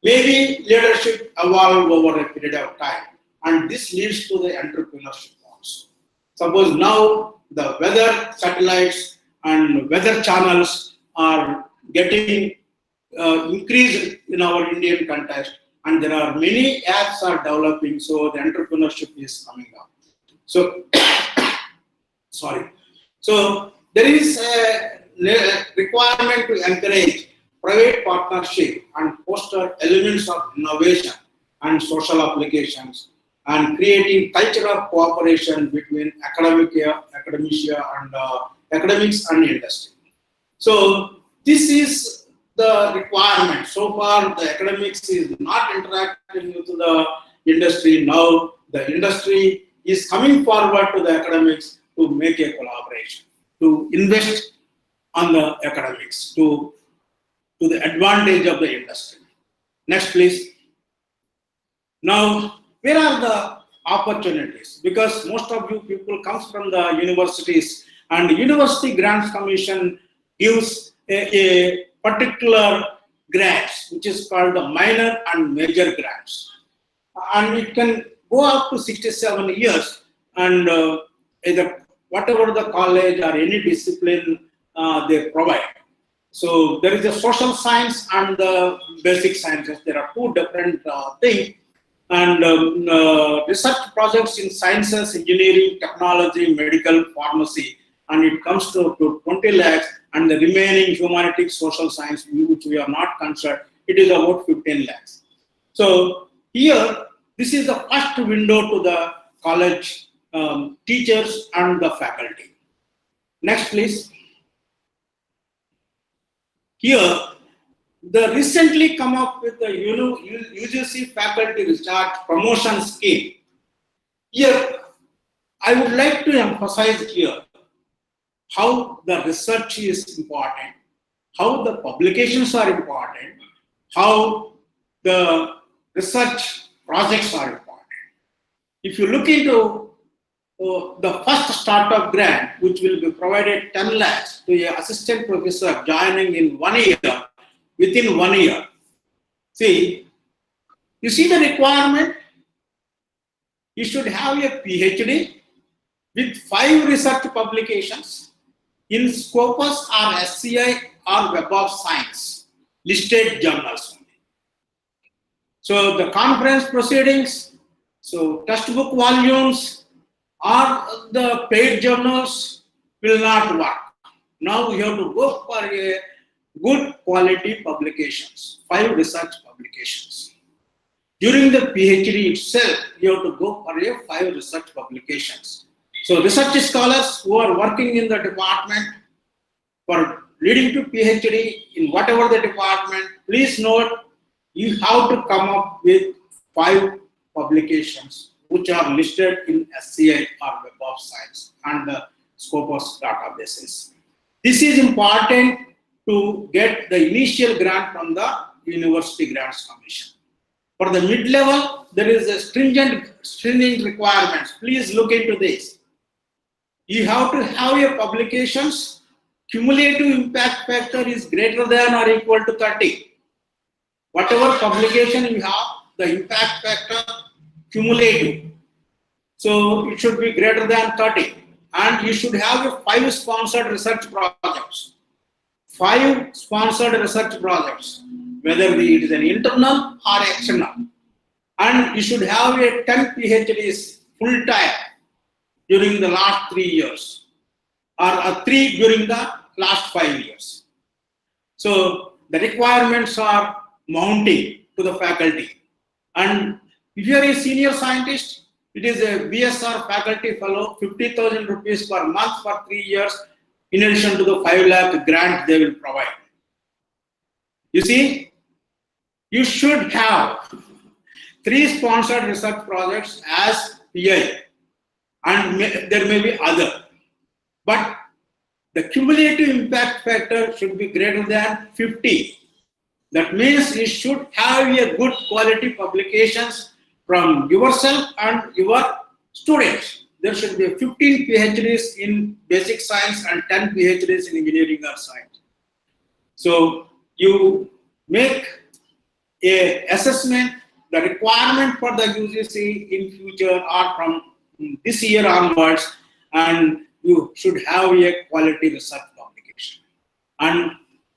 Maybe leadership evolve over a period of time, and this leads to the entrepreneurship also. Suppose now the weather satellites and weather channels are getting increased in our Indian context, and there are many apps are developing, so the entrepreneurship is coming up. So, sorry. So there is a requirement to encourage private partnership and foster elements of innovation and social applications and creating culture of cooperation between academia and academics and industry. So this is the requirement. So far, the academics is not interacting with the industry. Now the industry is coming forward to the academics to make a collaboration, to invest on the academics, to the advantage of the industry. Next, please. Now, where are the opportunities? Because most of you people comes from the universities, and the University Grants Commission gives a particular grants, which is called the minor and major grants. And it can go up to 67 years, and either whatever the college or any discipline they provide. So there is a social science and the basic sciences. There are two different things. And research projects in sciences, engineering, technology, medical, pharmacy, and it comes to 20 lakhs, and the remaining humanities, social science, which we are not concerned, it is about 15 lakhs. So here, this is the first window to the college teachers and the faculty. Next, please. Here, the recently come up with the UGC faculty research promotion scheme. Here, I would like to emphasize here how the research is important, how the publications are important, how the research projects are important. If you look into the first startup grant, which will be provided 10 lakhs to an assistant professor joining in 1 year, within 1 year. See, you see the requirement? You should have a PhD with 5 research publications in Scopus or SCI or Web of Science, listed journals only. So the conference proceedings, so textbook volumes or the paid journals will not work. Now we have to go for a good quality publications, 5 research publications. During the PhD itself, you have to go for a 5 research publications. So research scholars who are working in the department for leading to PhD in whatever the department, please note, you have to come up with 5 publications which are listed in SCI or Web of Science and the Scopus databases. This is important to get the initial grant from the University Grants Commission. For the mid-level, there is a stringent requirements. Please look into this. You have to have your publications, cumulative impact factor is greater than or equal to 30. Whatever publication you have, the impact factor cumulative. So it should be greater than 30. And you should have a 5 sponsored research projects. 5 sponsored research projects, whether it is an internal or external. And you should have a 10 PhDs full time during the last 3 years, or a 3 during the last 5 years. So the requirements are mounting to the faculty. And if you are a senior scientist, it is a BSR faculty fellow, 50,000 rupees per month for 3 years, in addition to the 5 lakh grant they will provide. You see, you should have 3 sponsored research projects as PI, and there may be other. But the cumulative impact factor should be greater than 50. That means you should have a good quality publications from yourself and your students. There should be 15 PhDs in basic science and 10 PhDs in engineering or science. So you make a assessment, the requirement for the UGC in future or from this year onwards, and you should have a quality research publication. And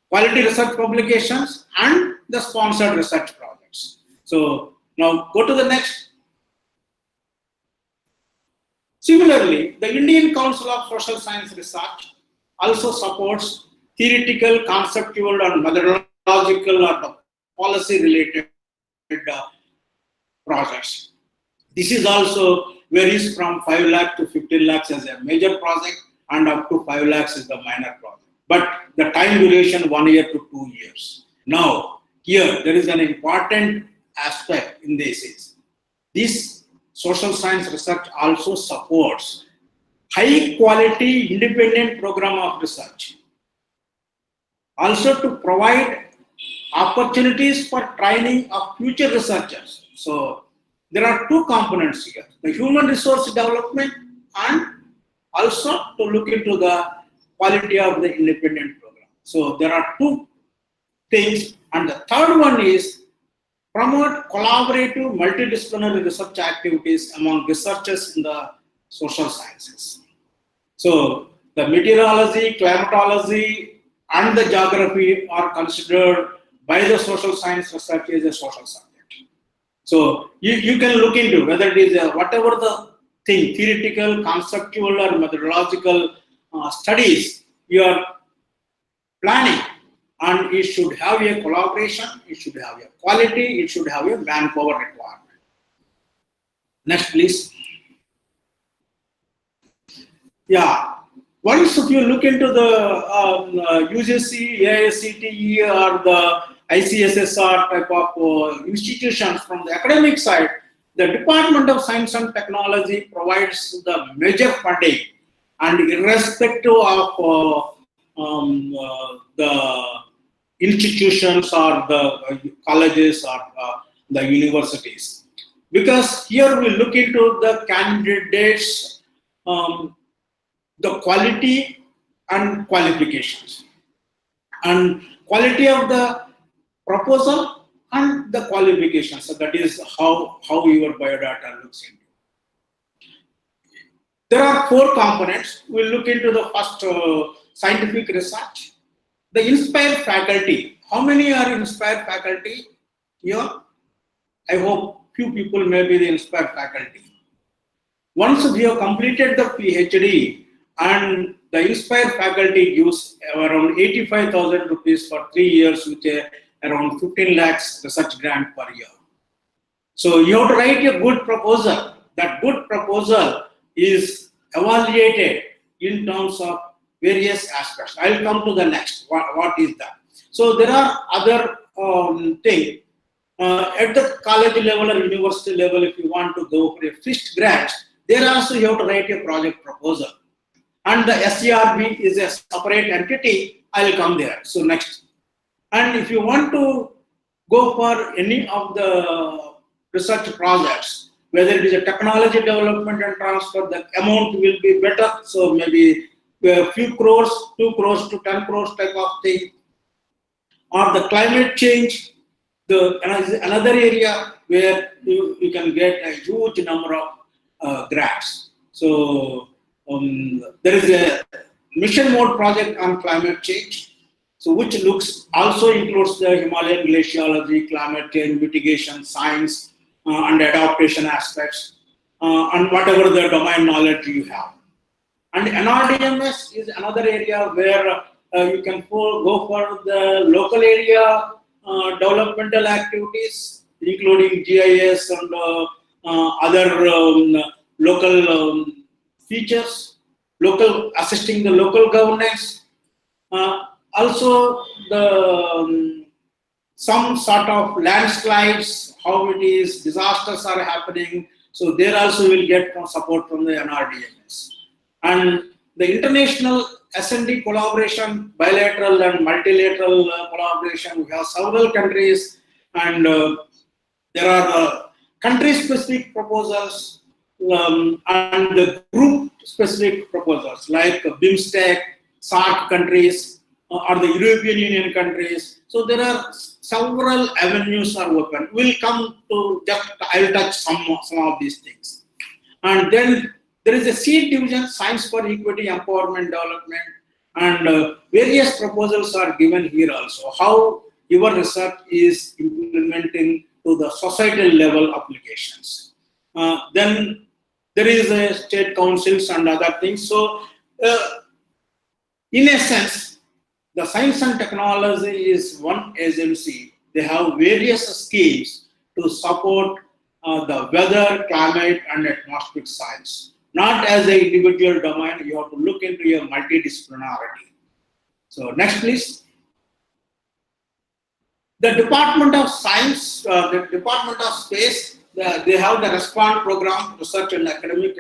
quality research publications and the sponsored research projects. So now go to the next. Similarly, the Indian Council of Social Science Research also supports theoretical, conceptual, and methodological or policy related projects. This is also varies from 5 lakh to 15 lakhs as a major project, and up to 5 lakhs is the minor project. But the time duration 1 year to 2 years. Now, here there is an important aspect in this is this social science research also supports high quality independent program of research. Also to provide opportunities for training of future researchers. So there are 2 components here, the human resource development and also to look into the quality of the independent program. So there are 2 things, and the third one is promote collaborative multidisciplinary research activities among researchers in the social sciences. So the meteorology, climatology, and the geography are considered by the social science research as a social subject. So you can look into whether it is whatever the thing, theoretical, conceptual, or methodological studies you are planning, and it should have a collaboration, it should have a quality, it should have a manpower requirement. Next, please. Yeah, once if you look into the UGC, AICTE, or the ICSSR type of institutions from the academic side, the Department of Science and Technology provides the major funding, and irrespective of the institutions or the colleges or the universities. Because here we look into the candidates, the quality and qualifications, and quality of the proposal and the qualifications. So that is how your biodata looks into. There are 4 components. We'll look into the first scientific research. The inspired faculty. How many are inspired faculty here? I hope few people may be the inspired faculty. Once we have completed the PhD and the inspired faculty gives around 85,000 rupees for 3 years with around 15 lakhs research grant per year. So you have to write a good proposal. That good proposal is evaluated in terms of various aspects. I will come to the next. What is that? So there are other things. At the college level or university level, if you want to go for a fixed grant, there also you have to write a project proposal. And the SCRB is a separate entity. I will come there. So next. And if you want to go for any of the research projects, whether it is a technology development and transfer, the amount will be better. So maybe a few crores, 2 crores to 10 crores type of thing. Or the climate change, another area where you can get a huge number of grants. So there is a mission mode project on climate change, so which also includes the Himalayan glaciology, climate change mitigation, science, and adaptation aspects, and whatever the domain knowledge you have. And NRDMS is another area where you can go for the local area developmental activities, including GIS and other local features, assisting the local governance. Also, some sort of landslides, how it is, disasters are happening. So there also will get support from the NRDMS. And the international S&D collaboration, bilateral and multilateral collaboration, we have several countries, and there are country-specific proposals and the group-specific proposals like BIMSTEC, SAARC countries, or the European Union countries. So there are several avenues are open. We'll come to I'll touch some of these things. And then there is a C division, Science for Equity, Empowerment, Development, and various proposals are given here also. How your research is implementing to the societal level applications. Then there is a state councils and other things. So in a sense, the science and technology is one agency. They have various schemes to support the weather, climate, and atmospheric science. Not as an individual domain, you have to look into your multidisciplinarity. So next, please. The Department of Science, the Department of Space, they have the RESPOND program, research and academic.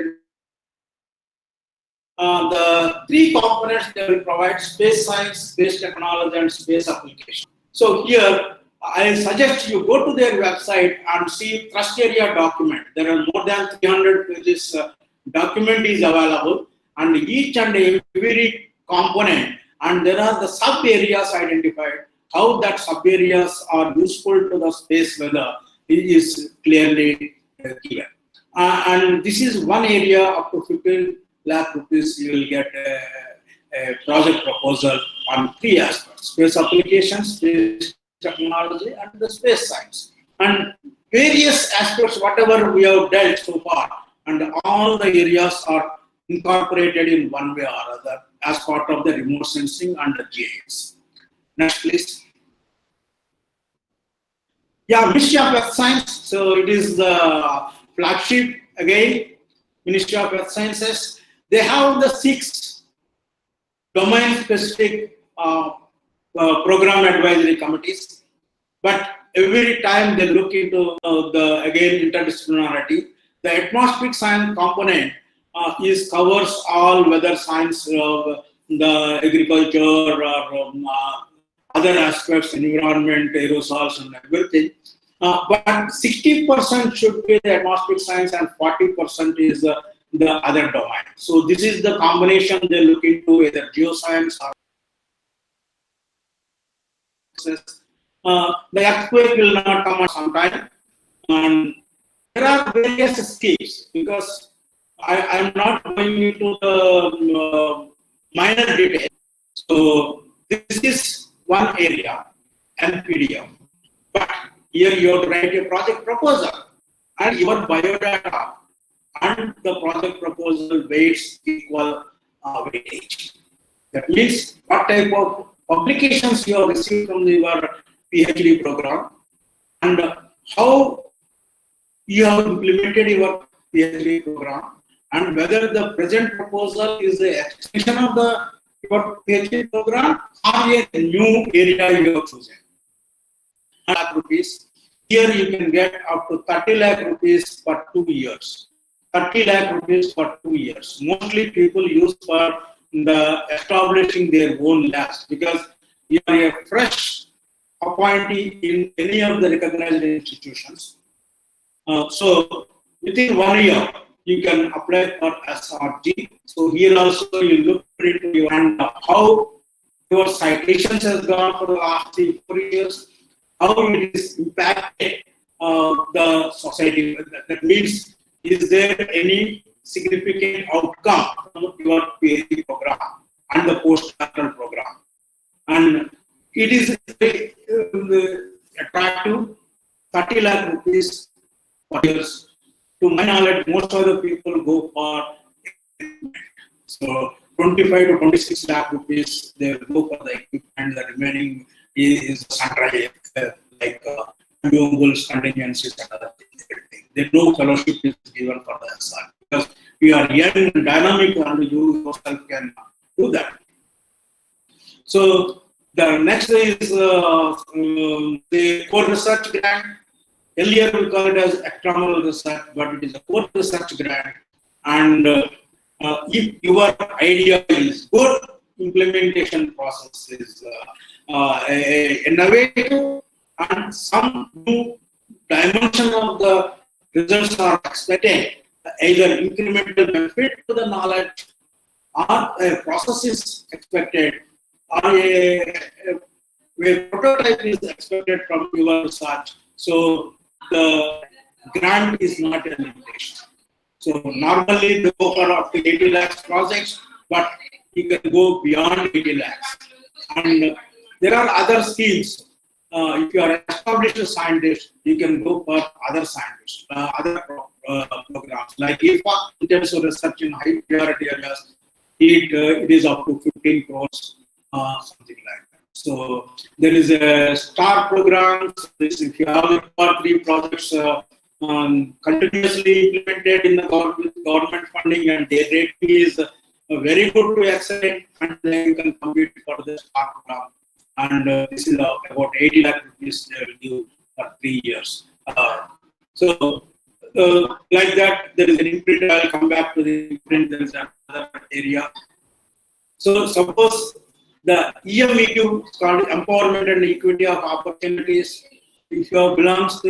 The 3 components they will provide: space science, space technology, and space application. So here, I suggest you go to their website and see thrust area document. There are more than 300 pages. Document is available, and each and every component, and there are the sub areas identified. How that sub areas are useful to the space weather is clearly given. And this is one area up to 15 lakh rupees. You will get a project proposal on 3 aspects: space applications, space technology, and the space science. And various aspects, whatever we have dealt so far, and all the areas are incorporated in one way or other as part of the remote sensing and the GIS. Next, please. Yeah, Ministry of Earth Science. So it is the flagship again, Ministry of Earth Sciences. They have the 6 domain-specific program advisory committees, but every time they look into again interdisciplinarity. The atmospheric science component covers all weather science, the agriculture, or other aspects, environment, aerosols, and everything. But 60% should be the atmospheric science, and 40% is the other domain. So this is the combination they look into, either geoscience or the earthquake will not come at some time. And there are various schemes, because I am not going into the minor detail. So this is one area, NPDF. But Here you have to write a project proposal and your biodata and the project proposal weights equal weightage. That means what type of publications you have received from your PhD program and how you have implemented your PhD program and whether the present proposal is an extension of your PhD program or a new area you have chosen. Lakh rupees. Here you can get up to 30 lakh rupees for 2 years. 30 lakh rupees for 2 years. Mostly people use for establishing their own labs because you are a fresh appointee in any of the recognized institutions. So within 1 year, you can apply for SRG. So here also you look into your and how your citations has gone for the last 4 years, how it is impacted the society. That means, is there any significant outcome from your PhD program and the postdoctoral program? And it is attractive, 30 lakh rupees for years. To my knowledge, most of the people go for so 25 to 26 lakh rupees, they will go for the equipment, the remaining is sundry, like consumables, contingencies, and other things. There no fellowship is given for the SR because you are young and dynamic and you yourself can do that. So the next is the core research grant. Earlier we call it as external research, but it is a core research grant. And if your idea is good, implementation process is innovative, and some new dimension of the results are expected, either incremental benefit to the knowledge, or a process is expected, or a prototype is expected from your research. So the grant is not a limitation. So normally they go for up to 80 lakhs projects, but you can go beyond 80 lakhs. And there are other schemes. If you are an established scientist, you can go for other scientists, other programs like IFA, intensive research in high priority areas. It is up to 15 crores, something like that. So there is a STAR program. If you have 3 projects continuously implemented in the government funding and their rating is very good to excellent, and then you can compete for the STAR program. And this is about 80 lakh rupees they will give for 3 years. So like that, there is an imprint. I'll come back to the imprint. There is another area. So suppose the EMEQ is called Empowerment and Equity of Opportunities. If you belongs to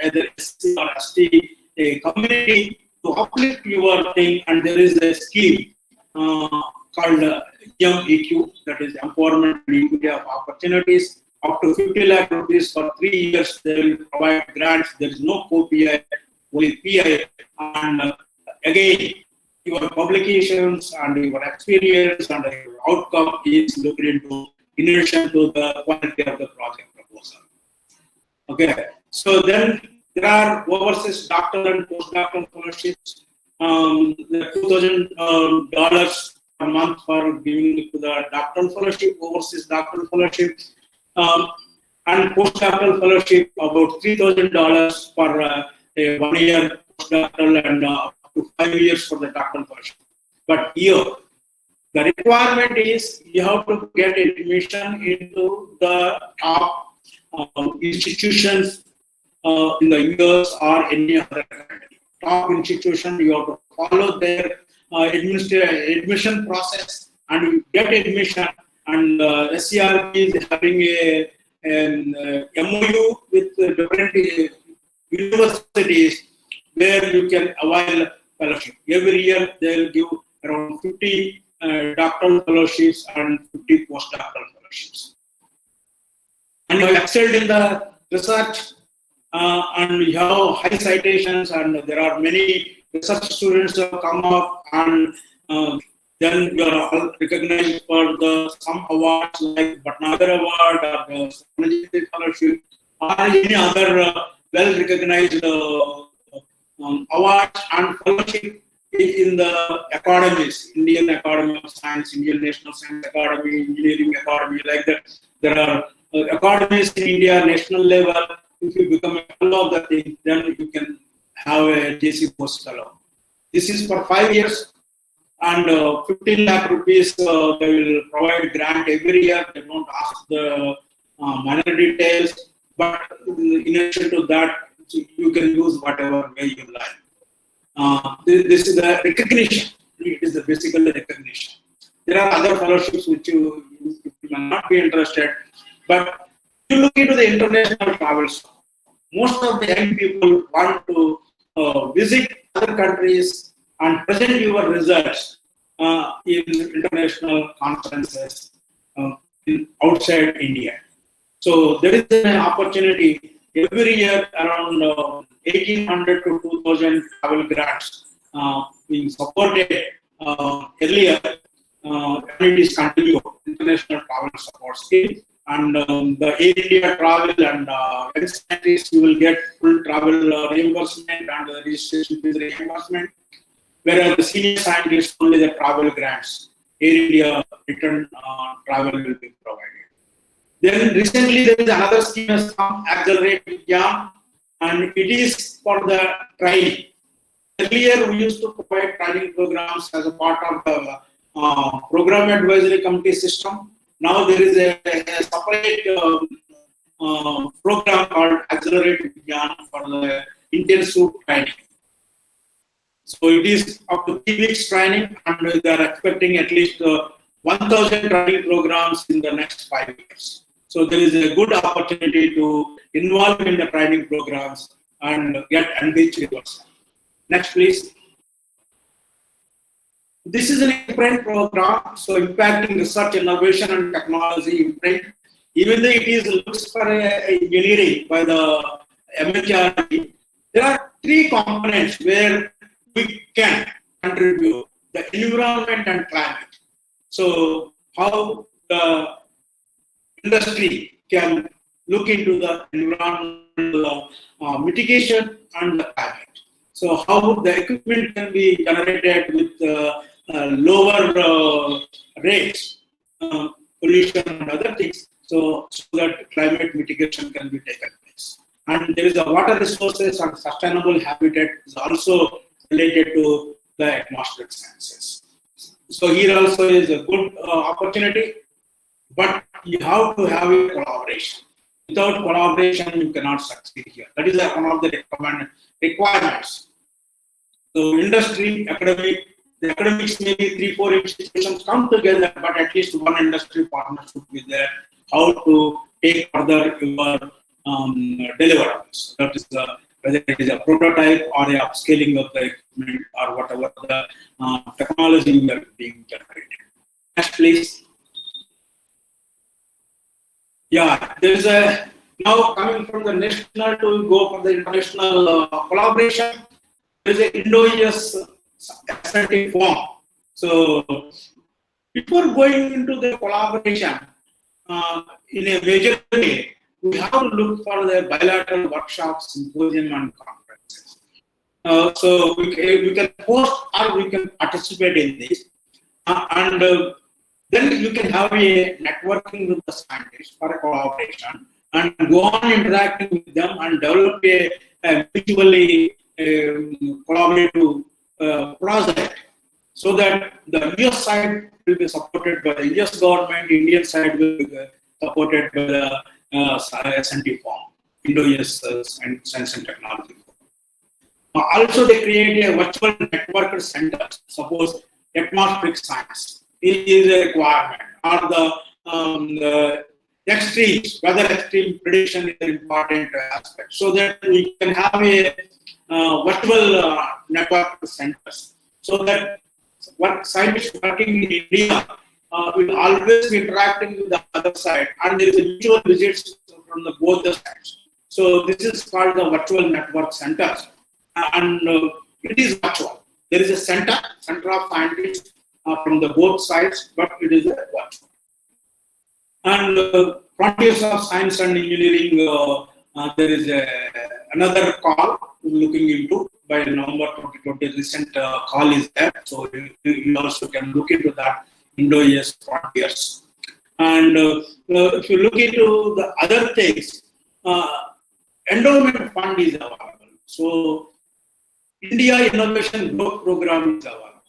either SC or ST, a community to uplift your thing, and there is a scheme called EMEQ, that is Empowerment and Equity of Opportunities. Up to 50 lakh rupees for 3 years, they will provide grants. There is no co-PI, only PI. And again, your publications and your experience and your outcome is looked into in addition to the quality of the project proposal. Okay, so then there are overseas doctoral and postdoctoral fellowships. The $2,000 per month for giving to the doctoral fellowship, overseas doctoral fellowship, and postdoctoral fellowship about $3,000 for a 1 year postdoctoral and up to 5 years for the doctoral fellowship. But here, the requirement is you have to get admission into the top institutions in the US or any other country. Top institution, you have to follow their admission process and you get admission. And SCRP is having a MOU with different universities where you can avail fellowship. Every year they will give around 50 doctoral fellowships and 50 postdoctoral fellowships. And you have excelled in the research and you have high citations, and there are many research students who have come up, and then you are recognized for some awards like Bhatnagar Award or the Swaminathan Fellowship. or any other well-recognized awards and fellowship in the academies, Indian Academy of Science, Indian National Science Academy, Engineering Academy, like that. There are academies in India, national level. If you become a fellow of the thing, then you can have a JC post fellow. This is for 5 years, and 15 lakh rupees they will provide grant every year. They don't ask the minor details, but in addition to that, you can use whatever way you like. This is the recognition. It is the basically recognition. There are other fellowships which you may not be interested, but you look into the international travels. Most of the young people want to visit other countries and present your results in international conferences outside India. So there is an opportunity every year around 1,800 to 2,000 travel grants being supported earlier, and it is continued, international travel support scheme. And the Air India travel and young scientists, you will get full travel reimbursement and registration fees reimbursement, whereas the senior scientists only the travel grants. Air India return travel will be provided. Then recently there is another scheme has come, Accelerate Vigyan, and it is for the training. Earlier we used to provide training programs as a part of the program advisory committee system. Now there is a separate program called Accelerate Vigyan for the intensive training. So it is up to 3 weeks training, and they are expecting at least 1,000 training programs in the next 5 years. So there is a good opportunity to involve in the training programs and get enriched yourself. Next, please. This is an imprint program, so impacting research, innovation, and technology imprint. Even though it is looks for engineering by the MHRD, there are 3 components where we can contribute: the environment and climate. So how the industry can look into the environmental mitigation and the climate. So how the equipment can be generated with lower rates, pollution and other things, so that climate mitigation can be taken place. And there is a water resources and sustainable habitat is also related to the atmospheric sciences. So here also is a good opportunity, but you have to have a collaboration. Without collaboration, you cannot succeed here. That is one of the requirements. So industry, academic, the academics maybe 3-4 institutions come together, but at least one industry partner should be there. How to take further your deliverables. That is whether it is a prototype or a upscaling of the equipment or whatever the technology we are being generated. Next, please. Yeah, there is a now coming from the national to go for the international collaboration. There is an Indo-US assertive form. So before going into the collaboration in a major way, we have to look for the bilateral workshops, symposium, and conferences. So we can host or we can participate in this, and then you can have a networking with the scientists for a collaboration and go on interacting with them and develop a mutually collaborative project, so that the US side will be supported by the US government, Indian side will be supported by the SNT form, Indo-US Science and Technology. Also, they create a virtual network center. Suppose atmospheric science is a requirement, or the extremes, weather extreme prediction is an important aspect, so that we can have a virtual network centers, so that what scientists working in India will always be interacting with the other side, and there is a mutual visits from both the sides. So this is called the virtual network centers, and it is virtual. There is a center of scientists from the both sides, but it is a virtual. And Frontiers of Science and Engineering There is another call looking into by November 2020. Recent call is there, so you also can look into that Indo-US frontiers. And if you look into the other things, endowment fund is available. So India Innovation Growth Program is available.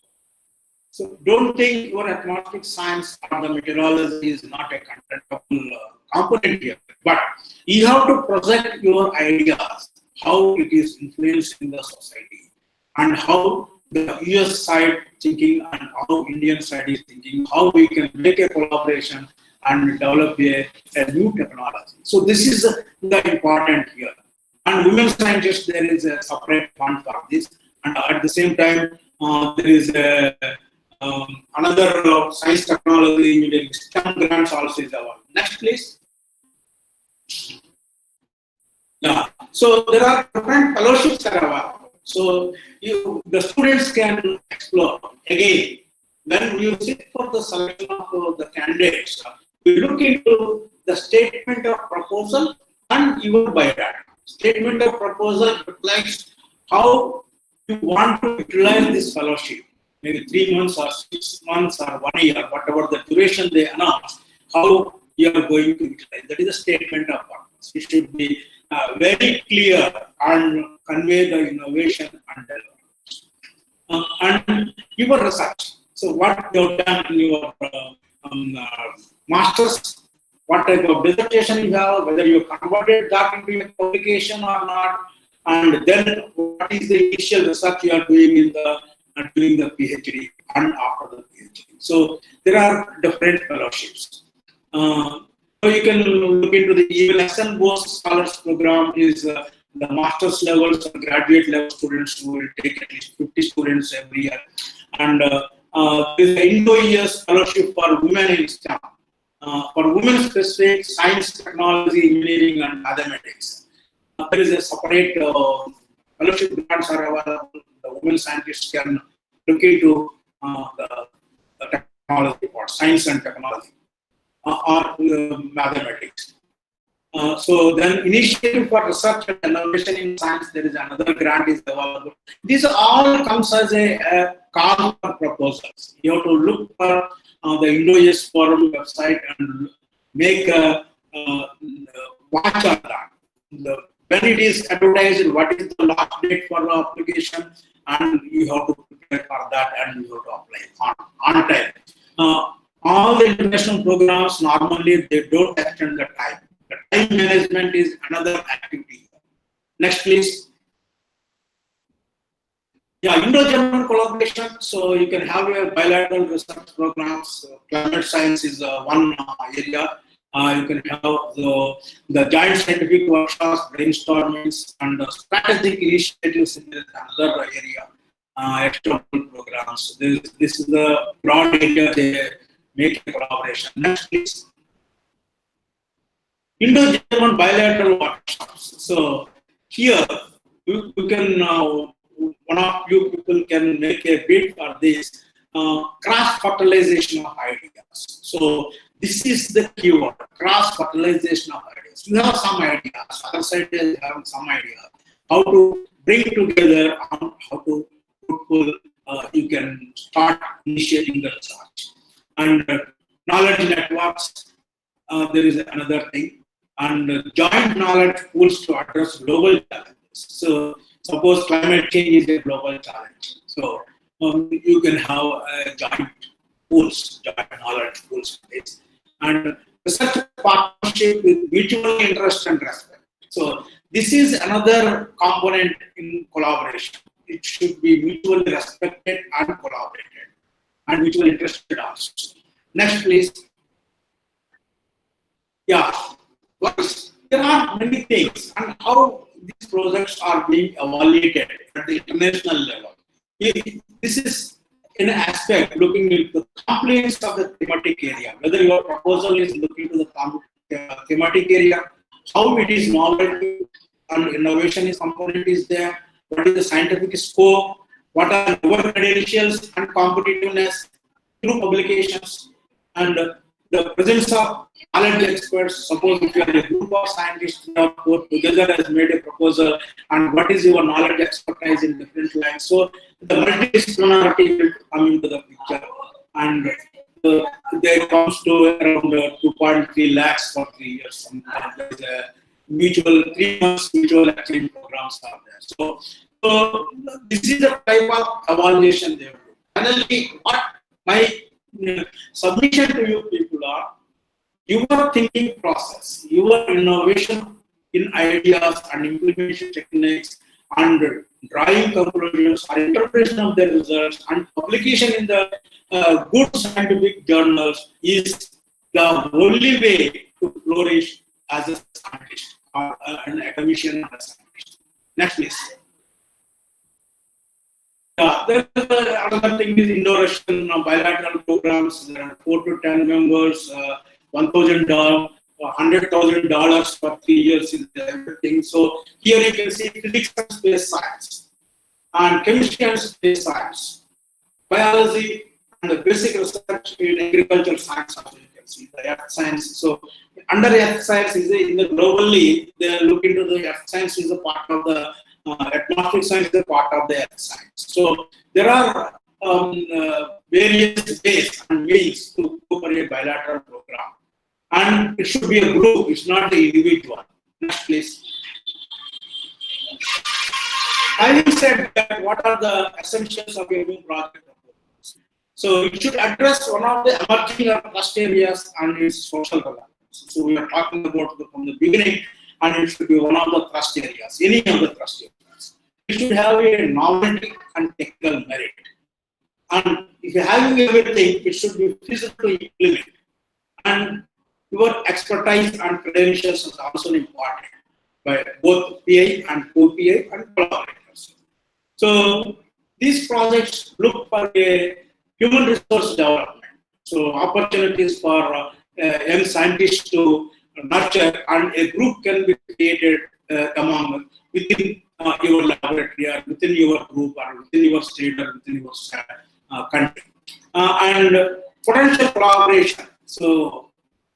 So don't think your atmospheric science or the meteorology is not a contentable component here, but you have to project your ideas, how it is influencing the society, and how the US side thinking and how Indian side is thinking, how we can make a collaboration and develop a new technology. So this is the important here. And women scientists, there is a separate fund for this, and at the same time, there is another science, technology, engineering, STEM grants also is available. Next, please. Yeah. So there are different fellowships that are available. So the students can explore. Again, when you sit for the selection of the candidates, we look into the statement of proposal and your biodata. Statement of proposal reflects how you want to utilize this fellowship. Maybe 3 months or 6 months or 1 year, whatever the duration they announce, how you are going to utilize. That is a statement of purpose. It should be very clear and convey the innovation and development. And your research. So what you have done in your master's, what type of dissertation you have, whether you converted that into a publication or not, and then what is the initial research you are doing in the during the PhD and after the PhD. So there are different fellowships. So you can look into the ELSN Bose Scholars Program is the master's levels and graduate level students who will take at least 50 students every year. And there is the Indo-US Fellowship for Women in STEM. For women specific science, technology, engineering, and mathematics. There is a separate fellowship grants are available. The women scientists can look into the technology part, science and technology, or mathematics. So then initiative for research and innovation in science, there is another grant is available. These all comes as a call for proposals. You have to look for the Indo-US Forum website and make a watch on that. When it is advertised, what is the last date for the application, and you have to prepare for that and you have to apply on time. All the international programs, normally they don't extend the time. The time management is another activity. Next, please. Yeah, Indo-German collaboration. So you can have your bilateral research programs. Climate science is one area. You can have the joint scientific workshops, brainstormings, and strategic initiatives in another area. External programs. This is the broad area they make a collaboration. Next, please. Indo-German bilateral workshops. So here you can one of you people can make a bid for this cross-fertilization of ideas. So this is the keyword, cross-fertilization of ideas. You have some ideas, other side is having some idea. How to bring together, how to you can start initiating the research. And knowledge networks, there is another thing. And joint knowledge pools to address global challenges. So suppose climate change is a global challenge. So you can have joint pools, joint knowledge pools for this. And research partnership with mutual interest and respect. So this is another component in collaboration. It should be mutually respected and collaborated, and mutually interested also. Next, please. Yeah, there are many things, and how these projects are being evaluated at the international level. This is an aspect looking into the compliance of the thematic area, whether your proposal is looking to the thematic area, how it is novel and innovation is component is there, what is the scientific scope, what are your credentials and competitiveness through publications, and the presence of knowledge experts. Suppose if you are a group of scientists who have put together has made a proposal, and what is your knowledge expertise in different lines. So the multidisciplinarity will come into the picture, and there comes to around 2.3 lakhs for 3 years. Sometimes there is a mutual 3 months mutual exchange programs are there. So this is the type of evaluation they will do. Finally, what my submission to you people are, your thinking process, your innovation in ideas and implementation techniques and drawing conclusions or interpretation of the results and publication in the good scientific journals is the only way to flourish as a scientist or an academician or a scientist. Next, please. There is another thing is Indo-Russian bilateral programs. There are 4 to 10 members, $1,000, $100,000 for 3 years is everything. So here you can see physics and space science, and chemistry and space science, biology, and the basic research in agricultural science. Also you can see the earth science. So under earth science is in the globally they look into the earth science is a part of the atmospheric science is a part of the earth science. So there are various ways and means to go for a bilateral program, and it should be a group. It's not an individual. Next, please. Having said that, what are the essentials of a new project proposal? So it should address one of the emerging or trust areas and its social relevance. So we are talking about from the beginning, and it should be one of the trust areas, any of the trust areas. It should have a novelty and technical merit. And if you're having everything, it should be feasible to implement. And your expertise and credentials is also important by both PI and co-PI and collaborators. So these projects look for a human resource development. So opportunities for young scientists to nurture, and a group can be created within your laboratory or within your group or within your state or within your country. And potential collaboration. So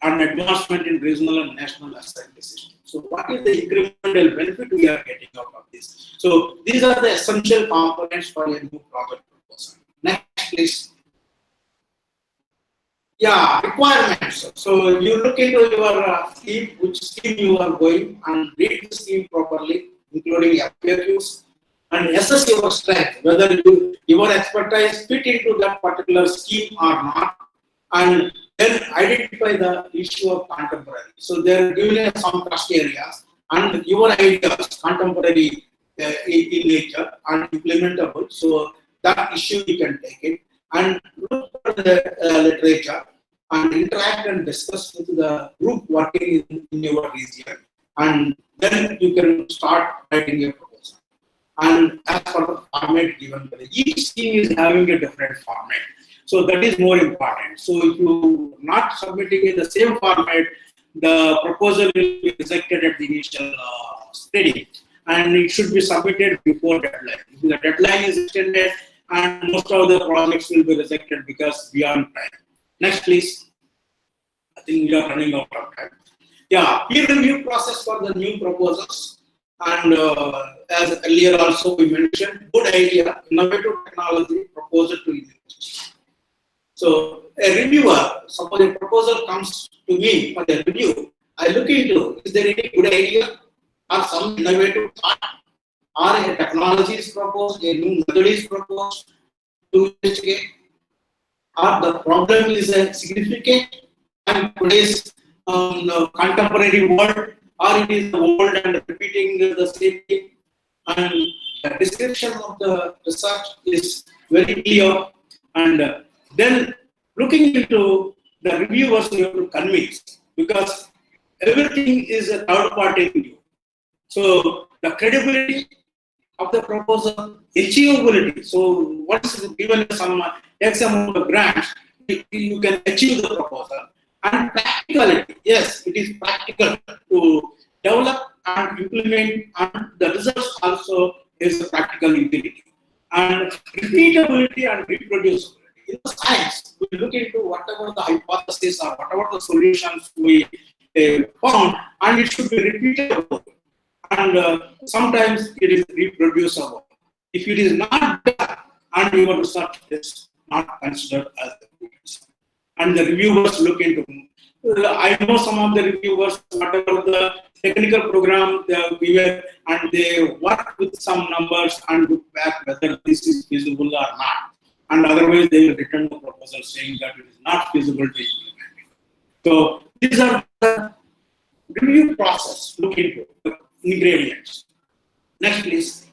and advancement in regional and national asset decisions. So what is the incremental benefit we are getting out of this? So these are the essential components for a new project proposal. Next, please. Yeah, requirements. So you look into your scheme, which scheme you are going, and read the scheme properly, including FAQs, and assess your strength, whether your expertise fit into that particular scheme or not, and then identify the issue of contemporary. So they are giving some trust areas, and your ideas contemporary in nature and implementable. So that issue you can take it and look at the literature and interact and discuss with the group working in your region, and then you can start writing a proposal. And as for the format given, each scheme is having a different format. So that is more important. So if you are not submitting in the same format, the proposal will be rejected at the initial study, and it should be submitted before deadline. If the deadline is extended, and most of the projects will be rejected because beyond time. Next, please. I think we are running out of time. Yeah, peer review process for the new proposals. And as earlier also we mentioned, good idea, innovative technology, proposal to university. So a reviewer, suppose a proposal comes to me for a review, I look into, is there any good idea or some innovative thought or a technology is proposed, a new method is proposed to investigate, or the problem is significant and today's contemporary world, or it is the old and repeating the same thing, and the description of the research is very clear, and then looking into the reviewers you have to convince, because everything is a third party review. So the credibility of the proposal, achievability. So once given some X amount of grants, you can achieve the proposal. And practicality, yes, it is practical to develop and implement, and the results also is a practical utility. And repeatability and reproducibility. in the science, we look into whatever the hypothesis or whatever the solutions we found, and it should be repeatable. And sometimes it is reproducible. If it is not done, and your research is not considered as the good research, and the reviewers look into. I know some of the reviewers, whatever the technical program they are given, and they work with some numbers and look back whether this is feasible or not. And otherwise, they will return the proposal saying that it is not feasible to implement. So these are the review process. Look into the ingredients. Next, please.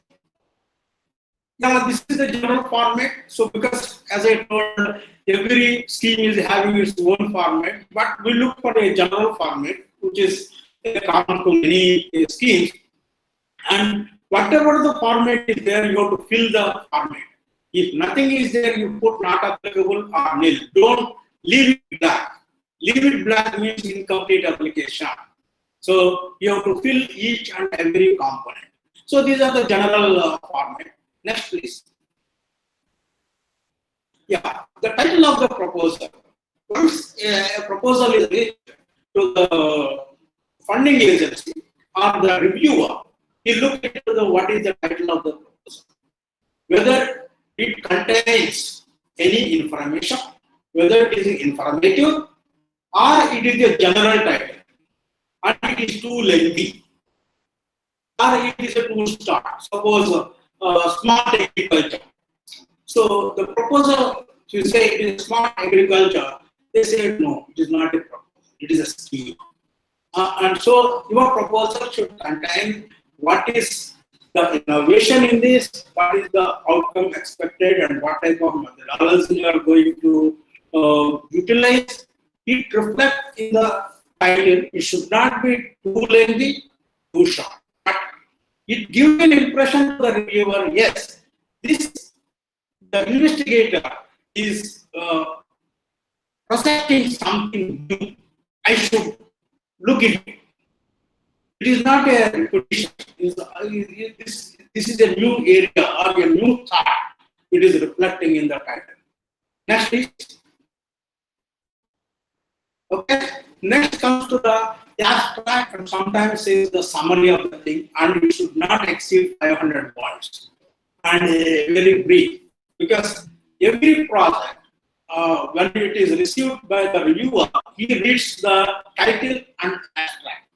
Now, this is the general format. So, because as I told, every scheme is having its own format, but we look for a general format, which is common to many schemes. And whatever the format is there, you have to fill the format. If nothing is there, you put not applicable or nil. Don't leave it blank. Leave it blank means incomplete application. So, you have to fill each and every component. So, these are the general format. Next, please. Yeah, the title of the proposal. Once a proposal is reached to the funding agency or the reviewer, he looks into what is the title of the proposal. Whether it contains any information, whether it is informative or it is a general title, and it is too lengthy, or it is a too short. Suppose smart agriculture. So the proposal, if you say it is smart agriculture, they say no, it is not a proposal, it is a scheme. And so your proposal should contain what is the innovation in this, what is the outcome expected, and what type of methodology you are going to utilize. It reflects in the title. It should not be too lengthy, too short. But it gives an impression to the reviewer, yes, the investigator is presenting something new. I should look at it. It is not a repetition. This is a new area or a new thought. It is reflecting in the title. Next, please. Okay. Next comes to the abstract, and sometimes is the summary of the thing, and it should not exceed 500 words and very brief, because every project, when it is received by the reviewer, he reads the title and abstract.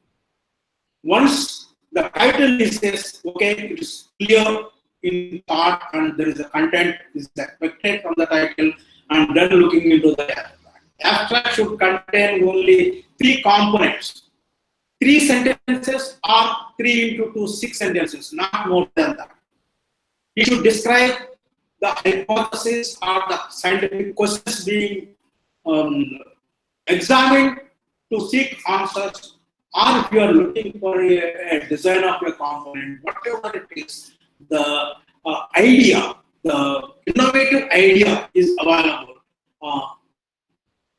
Once the title is says, okay, it is clear in thought and there is a content is expected from the title, and then looking into the abstract. Abstract should contain only 3 components, 3 sentences or 3 into 2, 6 sentences, not more than that. It should describe the hypothesis or the scientific questions being examined to seek answers, or if you are looking for a design of a component, whatever it is, the idea, the innovative idea is available.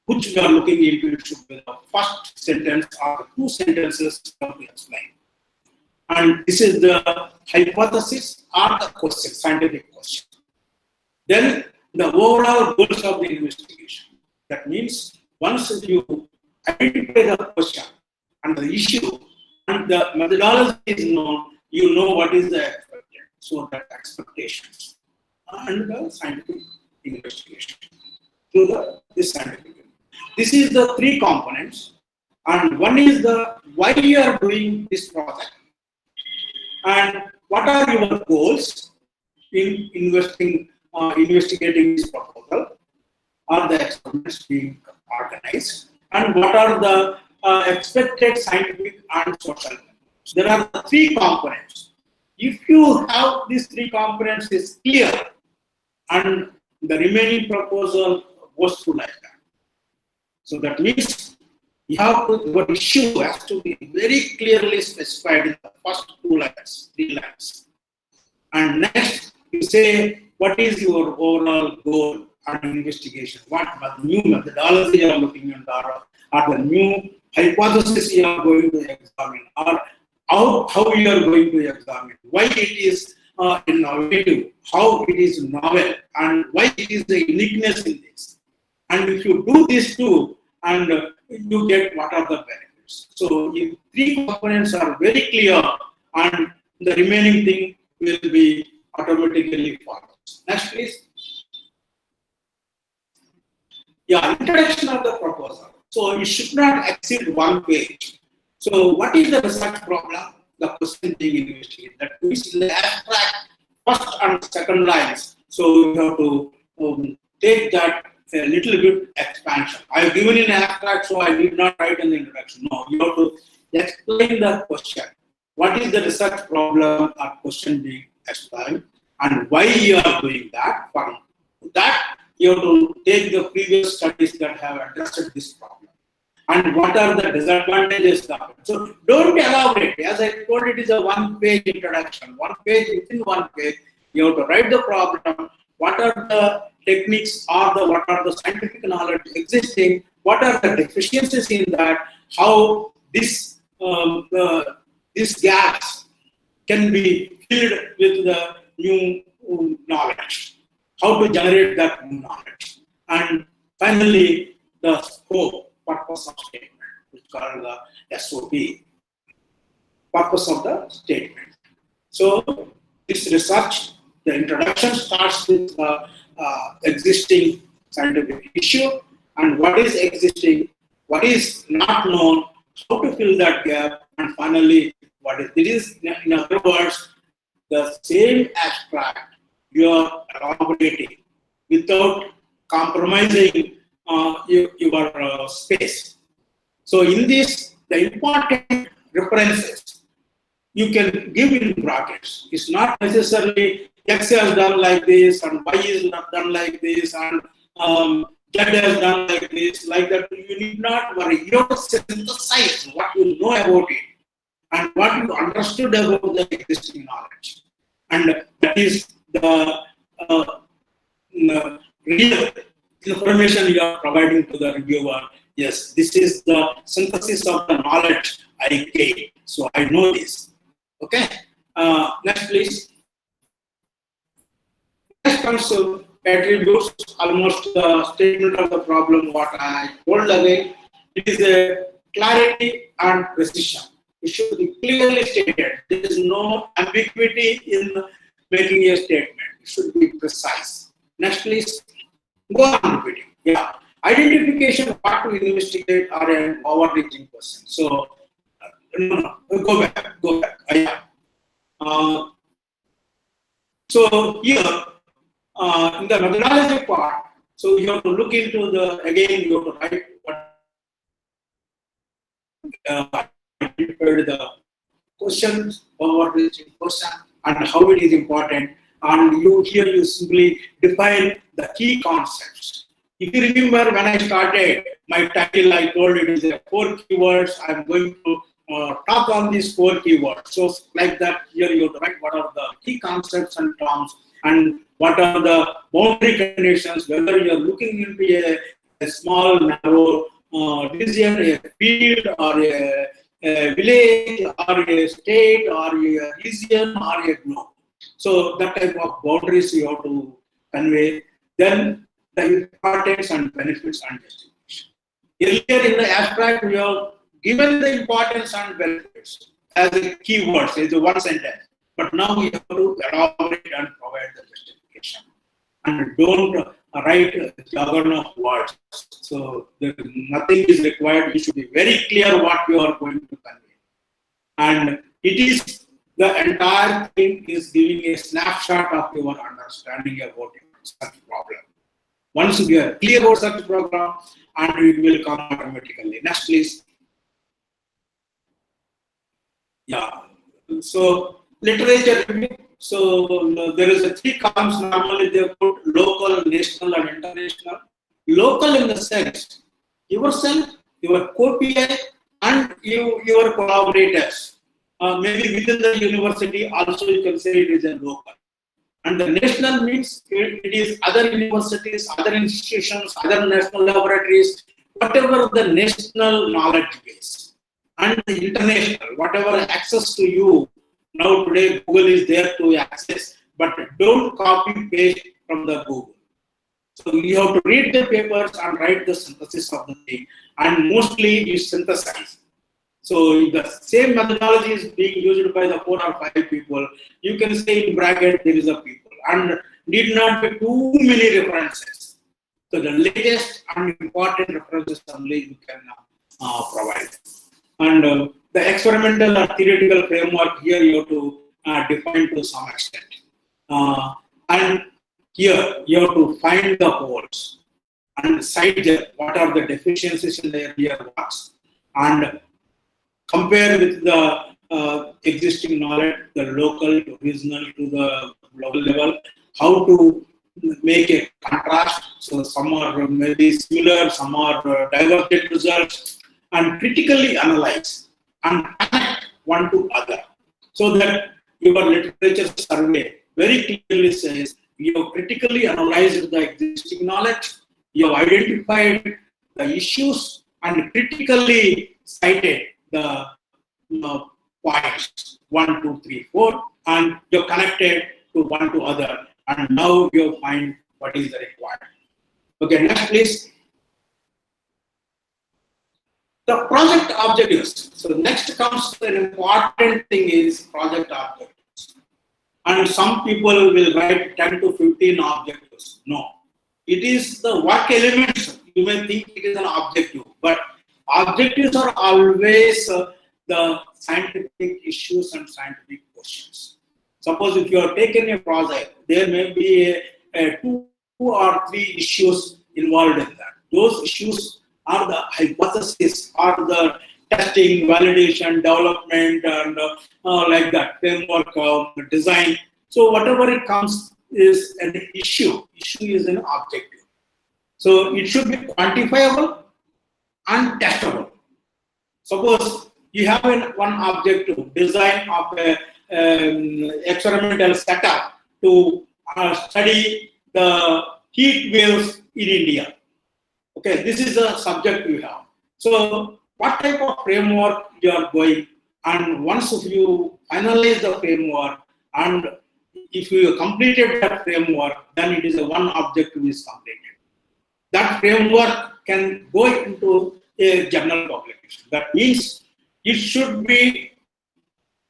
Which we are looking into, it should be the first sentence or 2 sentences to explain. And this is the hypothesis or the question, scientific question. Then the overall goals of the investigation. That means once you identify the question and the issue and the methodology is known, you know what is the expected. So that expectations and the scientific investigation to this scientific. This is the 3 components, and one is the why you are doing this project and what are your goals in investigating this proposal or the experiments being organized, and what are the expected scientific and social benefits. There are the 3 components. If you have these 3 components is clear, and the remaining proposal goes through like that. So that means you have to, your issue has to be very clearly specified in the first 2 lines, 3 lines. And next, you say what is your overall goal and investigation, what new methodology you are looking at, or the new hypothesis you are going to examine, or how you are going to examine, why it is innovative, how it is novel, and why it is the uniqueness in this. And if you do this too, and you get what are the benefits. So if three components are very clear, and the remaining thing will be automatically followed. Next, please. Yeah, introduction of the proposal. So it should not exceed 1 page. So what is the research problem? The question being investigated. That means in the abstract, first and second lines. So you have to take that a little bit expansion. I have given in abstract, so I did not write in the introduction. No, you have to explain the question. What is the research problem or question being explained, and why you are doing that? For that, you have to take the previous studies that have addressed this problem. And what are the disadvantages of it? So don't elaborate. As I told, it is a 1-page introduction. 1 page, within 1 page, you have to write the problem. What are the techniques or what are the scientific knowledge existing? What are the deficiencies in that? How these gaps can be filled with the new knowledge? How to generate that new knowledge? And finally, the scope, purpose of statement, which is called the SOP, purpose of the statement. So this research, the introduction starts with the existing scientific issue and what is existing, what is not known, how to fill that gap, and finally, what is it is, in other words, the same abstract you are elaborating without compromising your space. So in this, the important references you can give in brackets. It's not necessarily X has done like this and Y is not done like this and Z has done like this, like that. You need not worry. You have to synthesize what you know about it and what you understood about the existing knowledge. And that is the real information you are providing to the reviewer. Yes, this is the synthesis of the knowledge I gained. So I know this. Okay. Next, please. Next comes to attributes, almost the statement of the problem, what I told again. It is a clarity and precision. It should be clearly stated. There is no ambiguity in making a statement. It should be precise. Next, please. Go on repeating. Yeah. Identification of what to investigate are an overreaching question. So, no, go back. Yeah. So here, in the methodology part, so you have to look into the, again, you have to write what the questions, overreaching question, and how it is important. And you simply define the key concepts. If you remember when I started my title, I told it is 4 keywords. I'm going to talk on these 4 keywords. So like that, here you have to write what are the key concepts and terms and what are the boundary conditions, whether you're looking into a small, narrow region, a field, or a village, or a state, or a region, or a globe. So that type of boundaries you have to convey. Then the importance and benefits and justification. Earlier in the abstract, we have given the importance and benefits as a keywords, as a one sentence. But now we have to elaborate and provide the justification. And don't write a jargon of words. So nothing is required. You should be very clear what you are going to convey. And it is the entire thing is giving a snapshot of your understanding about such problem. Once you are clear about such program, and it will come automatically. Next, please. Yeah. So literature review. So there is a 3 columns. Normally they put local, national, and international. Local in the sense yourself, your co-PI, and your collaborators. Maybe within the university also you can say it is a local. And the national means it is other universities, other institutions, other national laboratories, whatever the national knowledge base. And the international, whatever access to you Now today Google is there to access, but don't copy paste from the Google. So you have to read the papers and write the synthesis of the thing, and mostly you synthesize. So if the same methodology is being used by the 4 or 5 people, you can say in bracket there is a people, and need not be too many references. So the latest and important references only you can provide. And the experimental or theoretical framework here you have to define to some extent. And here you have to find the holes and cite what are the deficiencies in the earlier works, and compare with the existing knowledge, the local to regional to the global level, how to make a contrast. So some are maybe similar, some are divergent results, and critically analyze and connect one to other, so that your literature survey very clearly says you have critically analyzed the existing knowledge, you have identified the issues, and critically cited the points 1, 2, 3, 4, and you're connected to one to other, and now you find what is the required. Okay, next please. The project objectives. So next comes an important thing is project objectives. And some people will write 10 to 15 objectives. No, it is the work elements. You may think it is an objective, but objectives are always the scientific issues and scientific questions. Suppose if you are taking a project, there may be a 2 or 3 issues involved in that. Those issues are the hypothesis, are the testing, validation, development, and like that, framework, design. So whatever it comes is an issue. Issue is an objective. So it should be quantifiable and testable. Suppose you have one objective, design of a experimental setup to study the heat waves in India. Okay, this is the subject you have. So what type of framework you are going, and once you finalize the framework, and if you completed that framework, then it is a one objective is completed. That framework can go into a journal publication. That means it should be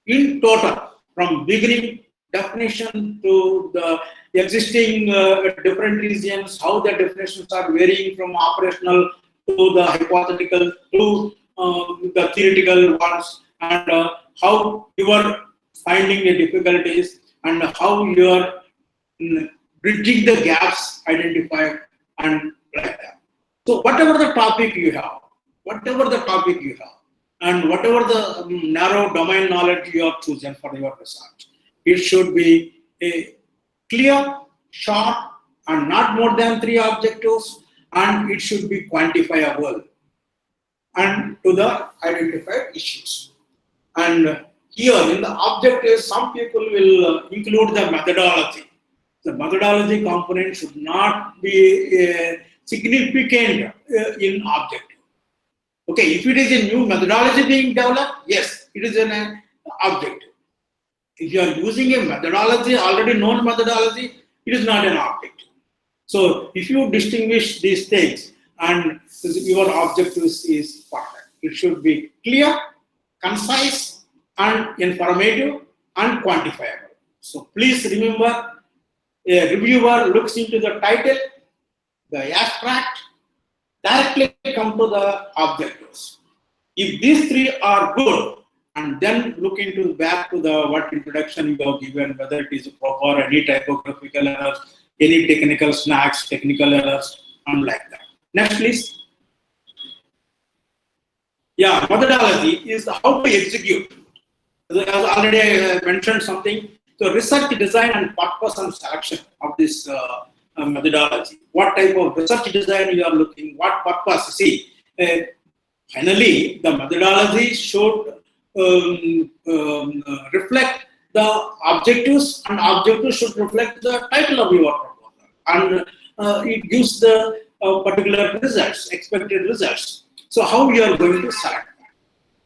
in total from beginning definition to the existing different regions, how the definitions are varying from operational to the hypothetical to the theoretical ones, and how you are finding the difficulties, and how you are bridging the gaps identified, and like that. So whatever the topic you have, and whatever the narrow domain knowledge you have chosen for your research, it should be a clear, short, and not more than 3 objectives, and it should be quantifiable and to the identified issues. And here in the objectives, some people will include the methodology. The methodology component should not be significant in objective. Okay, if it is a new methodology being developed, yes, it is an objective. If you are using a methodology, already known methodology, it is not an objective. So if you distinguish these things, and your objective is perfect, it should be clear, concise, and informative, and quantifiable. So please remember, a reviewer looks into the title, the abstract, directly come to the objectives. If these 3 are good, and then look into back to the what introduction you have given, whether it is proper, any typographical errors, any technical snacks, technical errors, and like that. Next, please. Yeah, methodology is how to execute. As already I mentioned something. So research, design, and purpose and selection of this methodology. What type of research design you are looking? What purpose? See, finally, the methodology should reflect the objectives, and objectives should reflect the title of your proposal, and it gives the particular results, expected results. So how you are going to select that?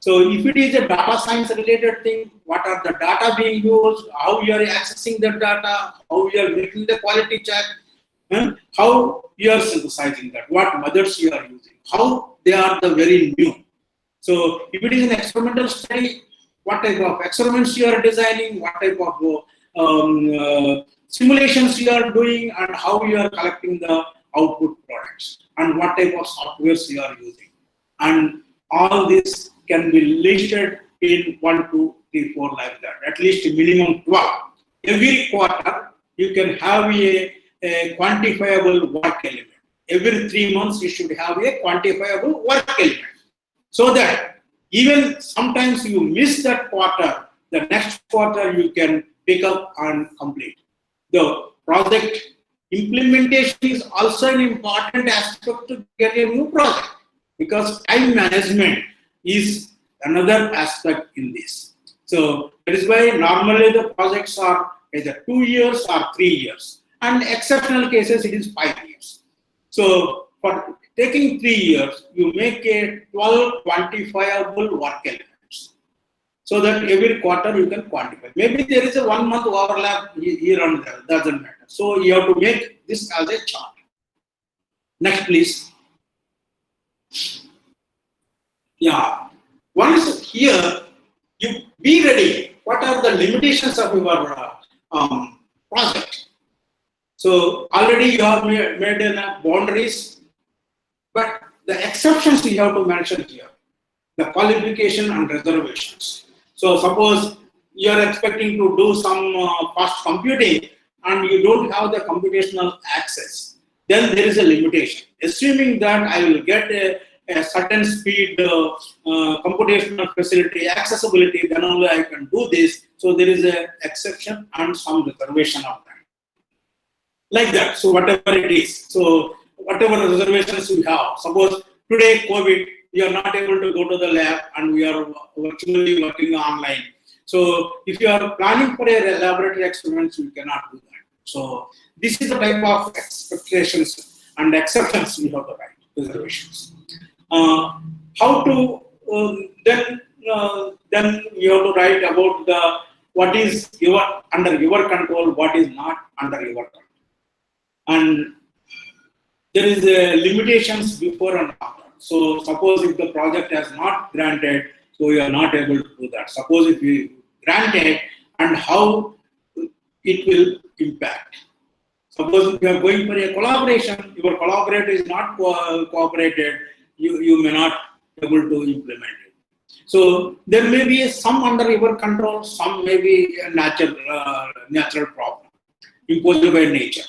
So if it is a data science related thing, what are the data being used, how you are accessing the data, how you are making the quality check, how you are synthesizing that, what methods you are using, how they are the very new. So if it is an experimental study, what type of experiments you are designing, what type of simulations you are doing, and how you are collecting the output products, and what type of softwares you are using. And all this can be listed in 1, 2, 3, 4 like that, at least minimum 12. Every quarter, you can have a quantifiable work element. Every 3 months, you should have a quantifiable work element. So that even sometimes you miss that quarter, the next quarter you can pick up and complete. The project implementation is also an important aspect to get a new project, because time management is another aspect in this. So that is why normally the projects are either 2 years or 3 years, and exceptional cases it is 5 years. So for taking 3 years, you make a 12 quantifiable work elements, so that every quarter you can quantify. Maybe there is a 1 month overlap here and there, doesn't matter. So you have to make this as a chart. Next, please. Yeah, once here, you be ready. What are the limitations of your project? So already you have made boundaries, but the exceptions you have to mention here, the qualification and reservations. So suppose you are expecting to do some fast computing and you don't have the computational access, then there is a limitation. Assuming that I will get a certain speed computational facility accessibility, then only I can do this. So there is an exception and some reservation of that. Like that. So whatever it is. So whatever reservations we have. Suppose today COVID, we are not able to go to the lab and we are virtually working online. So if you are planning for a laboratory experiments, you cannot do that. So this is the type of expectations and exceptions we have to write, reservations. How to then you have to write about the what is under your control, what is not under your control. And there is limitations before and after. So suppose if the project has not granted, so you are not able to do that. Suppose if you granted, and how it will impact. Suppose if you are going for a collaboration, your collaborator is not cooperated, you may not be able to implement it. So there may be some under your control, some may be a natural problem imposed by nature.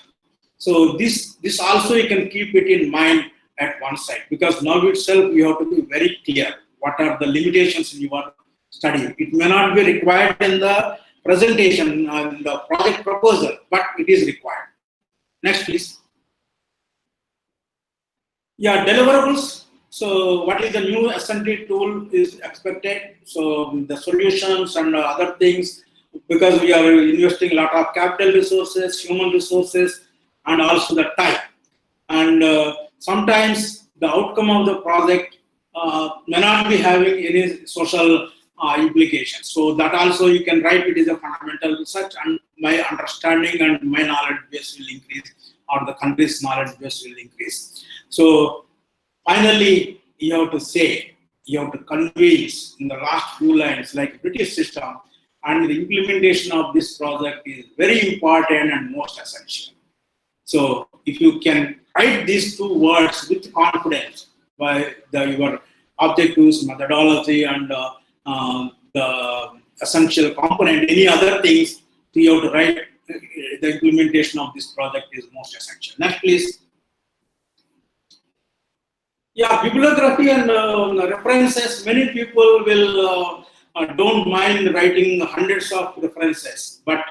So this also you can keep it in mind at one side, because now itself you have to be very clear what are the limitations in your study. It may not be required in the presentation and the project proposal, but it is required. Next, please. Yeah, deliverables. So what is the new S&T tool is expected? So the solutions and other things, because we are investing a lot of capital resources, human resources, and also the time. And sometimes the outcome of the project may not be having any social implications. So that also you can write it is a fundamental research, and my understanding and my knowledge base will increase, or the country's knowledge base will increase. So finally, you have to say, you have to convince in the last few lines, like British system, and the implementation of this project is very important and most essential. So if you can write these 2 words with confidence by your objectives, methodology, and the essential component, any other things, you have to write the implementation of this project is most essential. Next, please. Yeah, bibliography and references. Many people will don't mind writing hundreds of references, but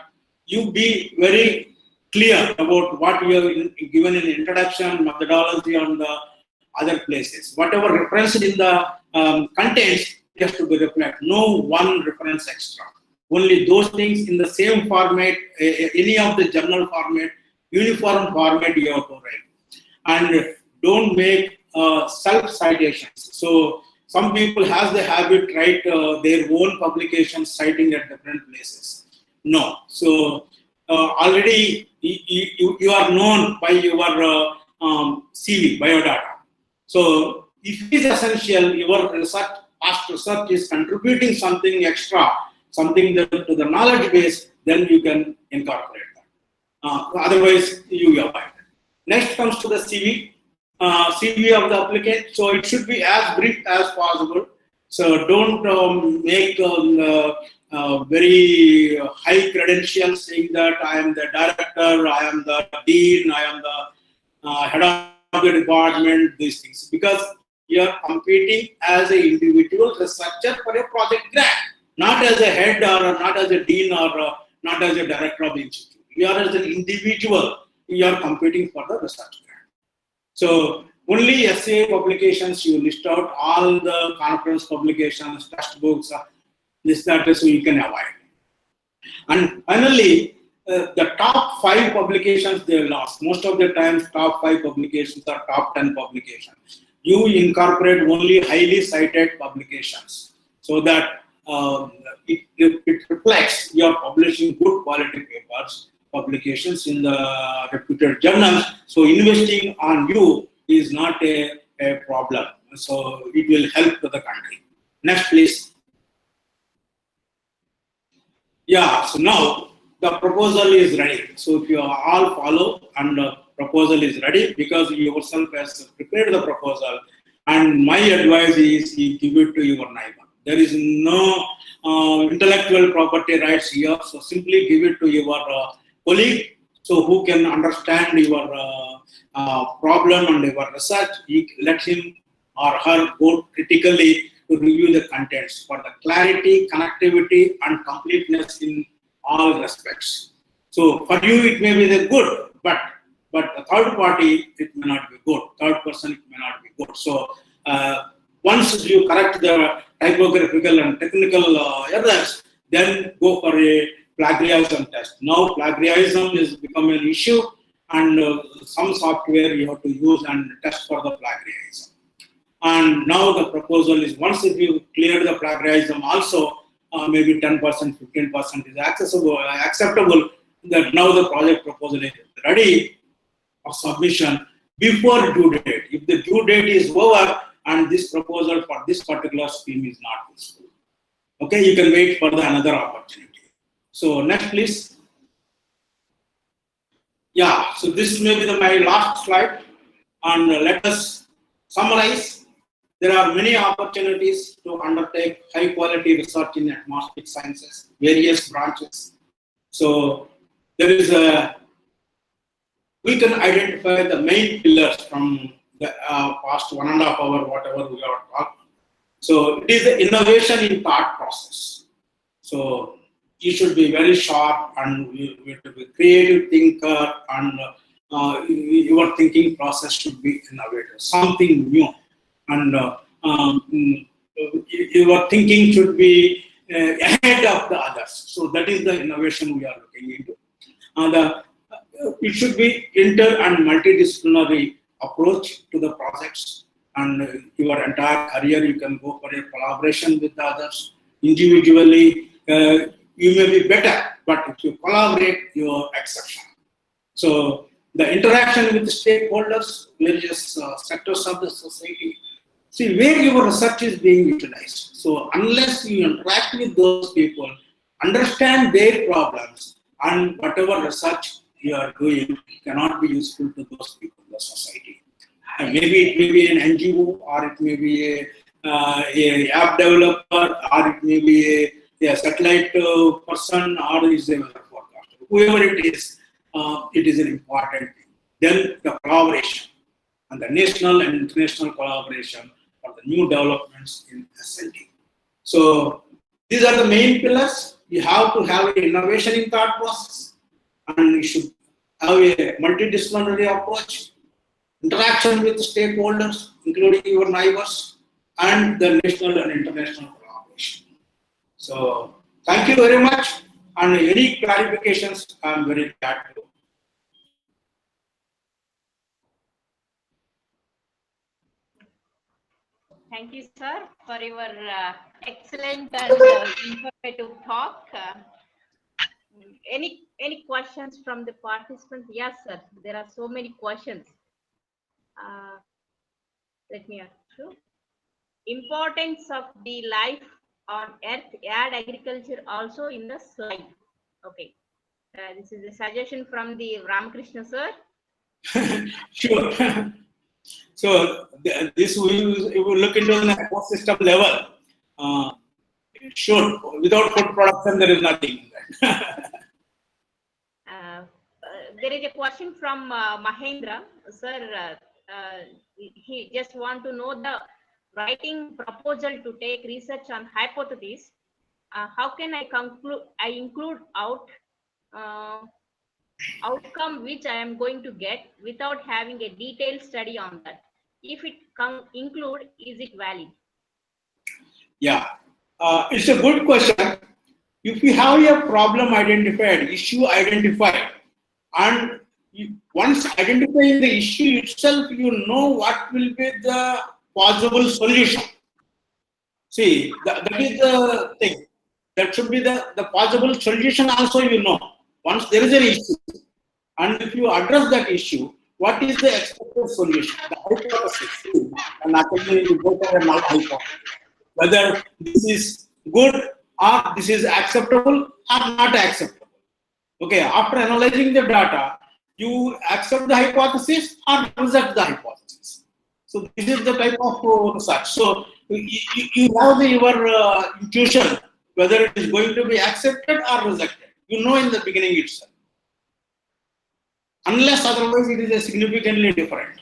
you be very clear about what you have given in introduction, methodology, and the other places. Whatever referenced in the contents has to be reflected. No one reference extra. Only those things in the same format, any of the journal format, uniform format you have to write. And don't make self-citations. So some people has the habit write their own publications citing at different places. No. So already you are known by your CV, biodata. So if it is essential, your research, past research is contributing something extra, something to the knowledge base, then you can incorporate that. Otherwise, you avoid. Next comes to the CV. CV of the applicant. So it should be as brief as possible. So don't make very high credentials saying that I am the director, I am the dean, I am the head of the department, these things. Because you are competing as an individual researcher for a project grant, not as a head or not as a dean or not as a director of the institute. You are as an individual, you are competing for the research grant. So only essay publications you list out, all the conference publications, textbooks, this, that, so you can avoid. And finally, the top 5 publications they lost. Most of the times, top 5 publications are top 10 publications. You incorporate only highly cited publications so that it reflects you are publishing good quality papers, publications in the reputed journals. So investing on you is not a problem. So it will help to the country. Next, please. Yeah, so now the proposal is ready. So if you all follow and the proposal is ready because you yourself has prepared the proposal, and my advice is you give it to your neighbor. There is no intellectual property rights here, so simply give it to your colleague, so who can understand your problem and your research. Let him or her go critically to review the contents for the clarity, connectivity, and completeness in all respects. So for you it may be the good, but the third party it may not be good. Third person it may not be good. So once you correct the typographical and technical errors, then go for a plagiarism test. Now plagiarism is become an issue, and some software you have to use and test for the plagiarism. And now the proposal is, once if you clear the plagiarism also, maybe 10%, 15% is acceptable, that now the project proposal is ready for submission before due date. If the due date is over and this proposal for this particular scheme is not useful, okay, you can wait for another opportunity. So next, please. Yeah, so this may be my last slide, and let us summarize. There are many opportunities to undertake high quality research in atmospheric sciences, various branches. So there is we can identify the main pillars from the past 1.5 hours, whatever we are talking. So it is the innovation in thought process. So you should be very sharp, and you have to be creative thinker, and your thinking process should be innovative, something new. And your thinking should be ahead of the others. So that is the innovation we are looking into. And it should be inter and multidisciplinary approach to the projects. And your entire career, you can go for a collaboration with the others. Individually, you may be better, but if you collaborate, you are exceptional. So the interaction with the stakeholders, various sectors of the society. See where your research is being utilized. So unless you interact with those people, understand their problems, and whatever research you are doing cannot be useful to those people in the society. And maybe it may be an NGO, or it may be a app developer, or it may be a satellite person, or is a weather forecaster. Whoever it is an important thing. Then the collaboration, and the national and international collaboration for the new developments in SLT. So these are the main pillars. You have to have an innovation in thought process, and you should have a multidisciplinary approach, interaction with stakeholders, including your neighbors, and the national and international collaboration. So thank you very much, and any clarifications, I am very glad to. Thank you, sir, for your excellent and informative talk. Any questions from the participants? Yes, sir. There are so many questions. Let me ask you. Importance of the life on Earth. Add agriculture also in the slide. Okay. This is a suggestion from the Ramakrishna sir. Sure. So this we will look into the ecosystem level. Sure. Without food production, there is nothing. There is a question from Mahendra sir. He just want to know the writing proposal to take research on hypothesis. How can I conclude? I include outcome which I am going to get without having a detailed study on that. If it include, is it valid? Yeah, it's a good question. If you have a problem identified, issue identified, and once identifying the issue itself, you know what will be the possible solution. See, that is the thing. That should be the possible solution also, you know. Once there is an issue, and if you address that issue, what is the expected solution? The hypothesis. And actually, you go for a null hypothesis. Whether this is good or this is acceptable or not acceptable. Okay, after analyzing the data, you accept the hypothesis or reject the hypothesis. So this is the type of research. So you have your intuition whether it is going to be accepted or rejected. You know in the beginning itself. Unless otherwise it is a significantly different.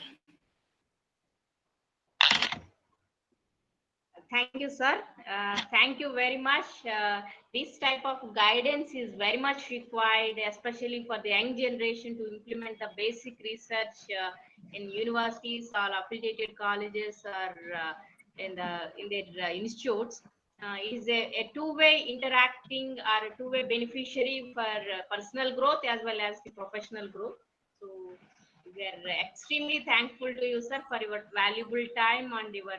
Thank you, sir. Thank you very much. This type of guidance is very much required, especially for the young generation to implement the basic research in universities or affiliated colleges or in their institutes. Is a two-way interacting or a two-way beneficiary for personal growth as well as the professional growth. So we are extremely thankful to you, sir, for your valuable time and your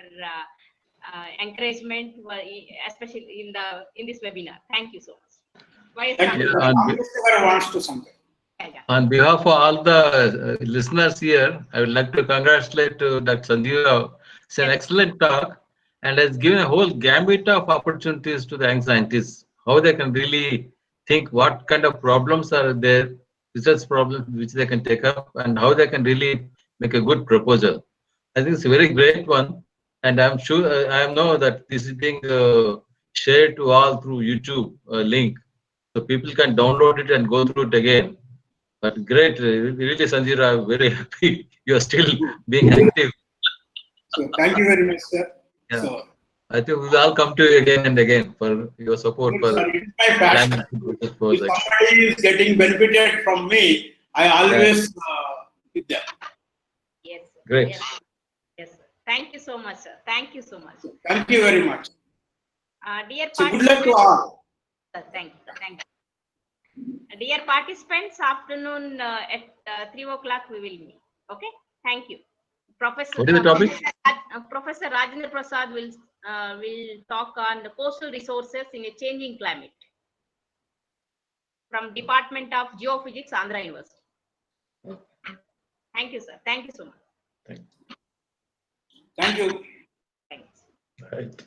encouragement, especially in this webinar. Thank you so much. Thank you. Wants to something. On behalf of all the listeners here, I would like to congratulate Dr. Sanjeev Rao. It's an excellent talk and has given a whole gambit of opportunities to the young scientists, how they can really think what kind of problems are there, research problems which they can take up, and how they can really make a good proposal. I think it's a very great one. And I'm sure, I know that this is being shared to all through YouTube link. So people can download it and go through it again. But great, really, Sanjeev, I'm very happy you are still being active. So thank you very much, sir. Yeah. So, I think we will all come to you again and again for your support. If somebody is getting benefited from me, I always with them. Yes, sir. Great. Yes, sir. Yes, sir. Thank you so much, sir. Thank you so much. Thank you very much. Dear So good luck to all. Thank you. Thank you. Dear participants, afternoon at 3 o'clock we will meet. Okay. Thank you. Professor. What is the topic? Professor Rajendra Prasad will talk on the coastal resources in a changing climate from Department of Geophysics, Andhra University. Thank you, sir. Thank you so much. Thank you. Thanks. Right.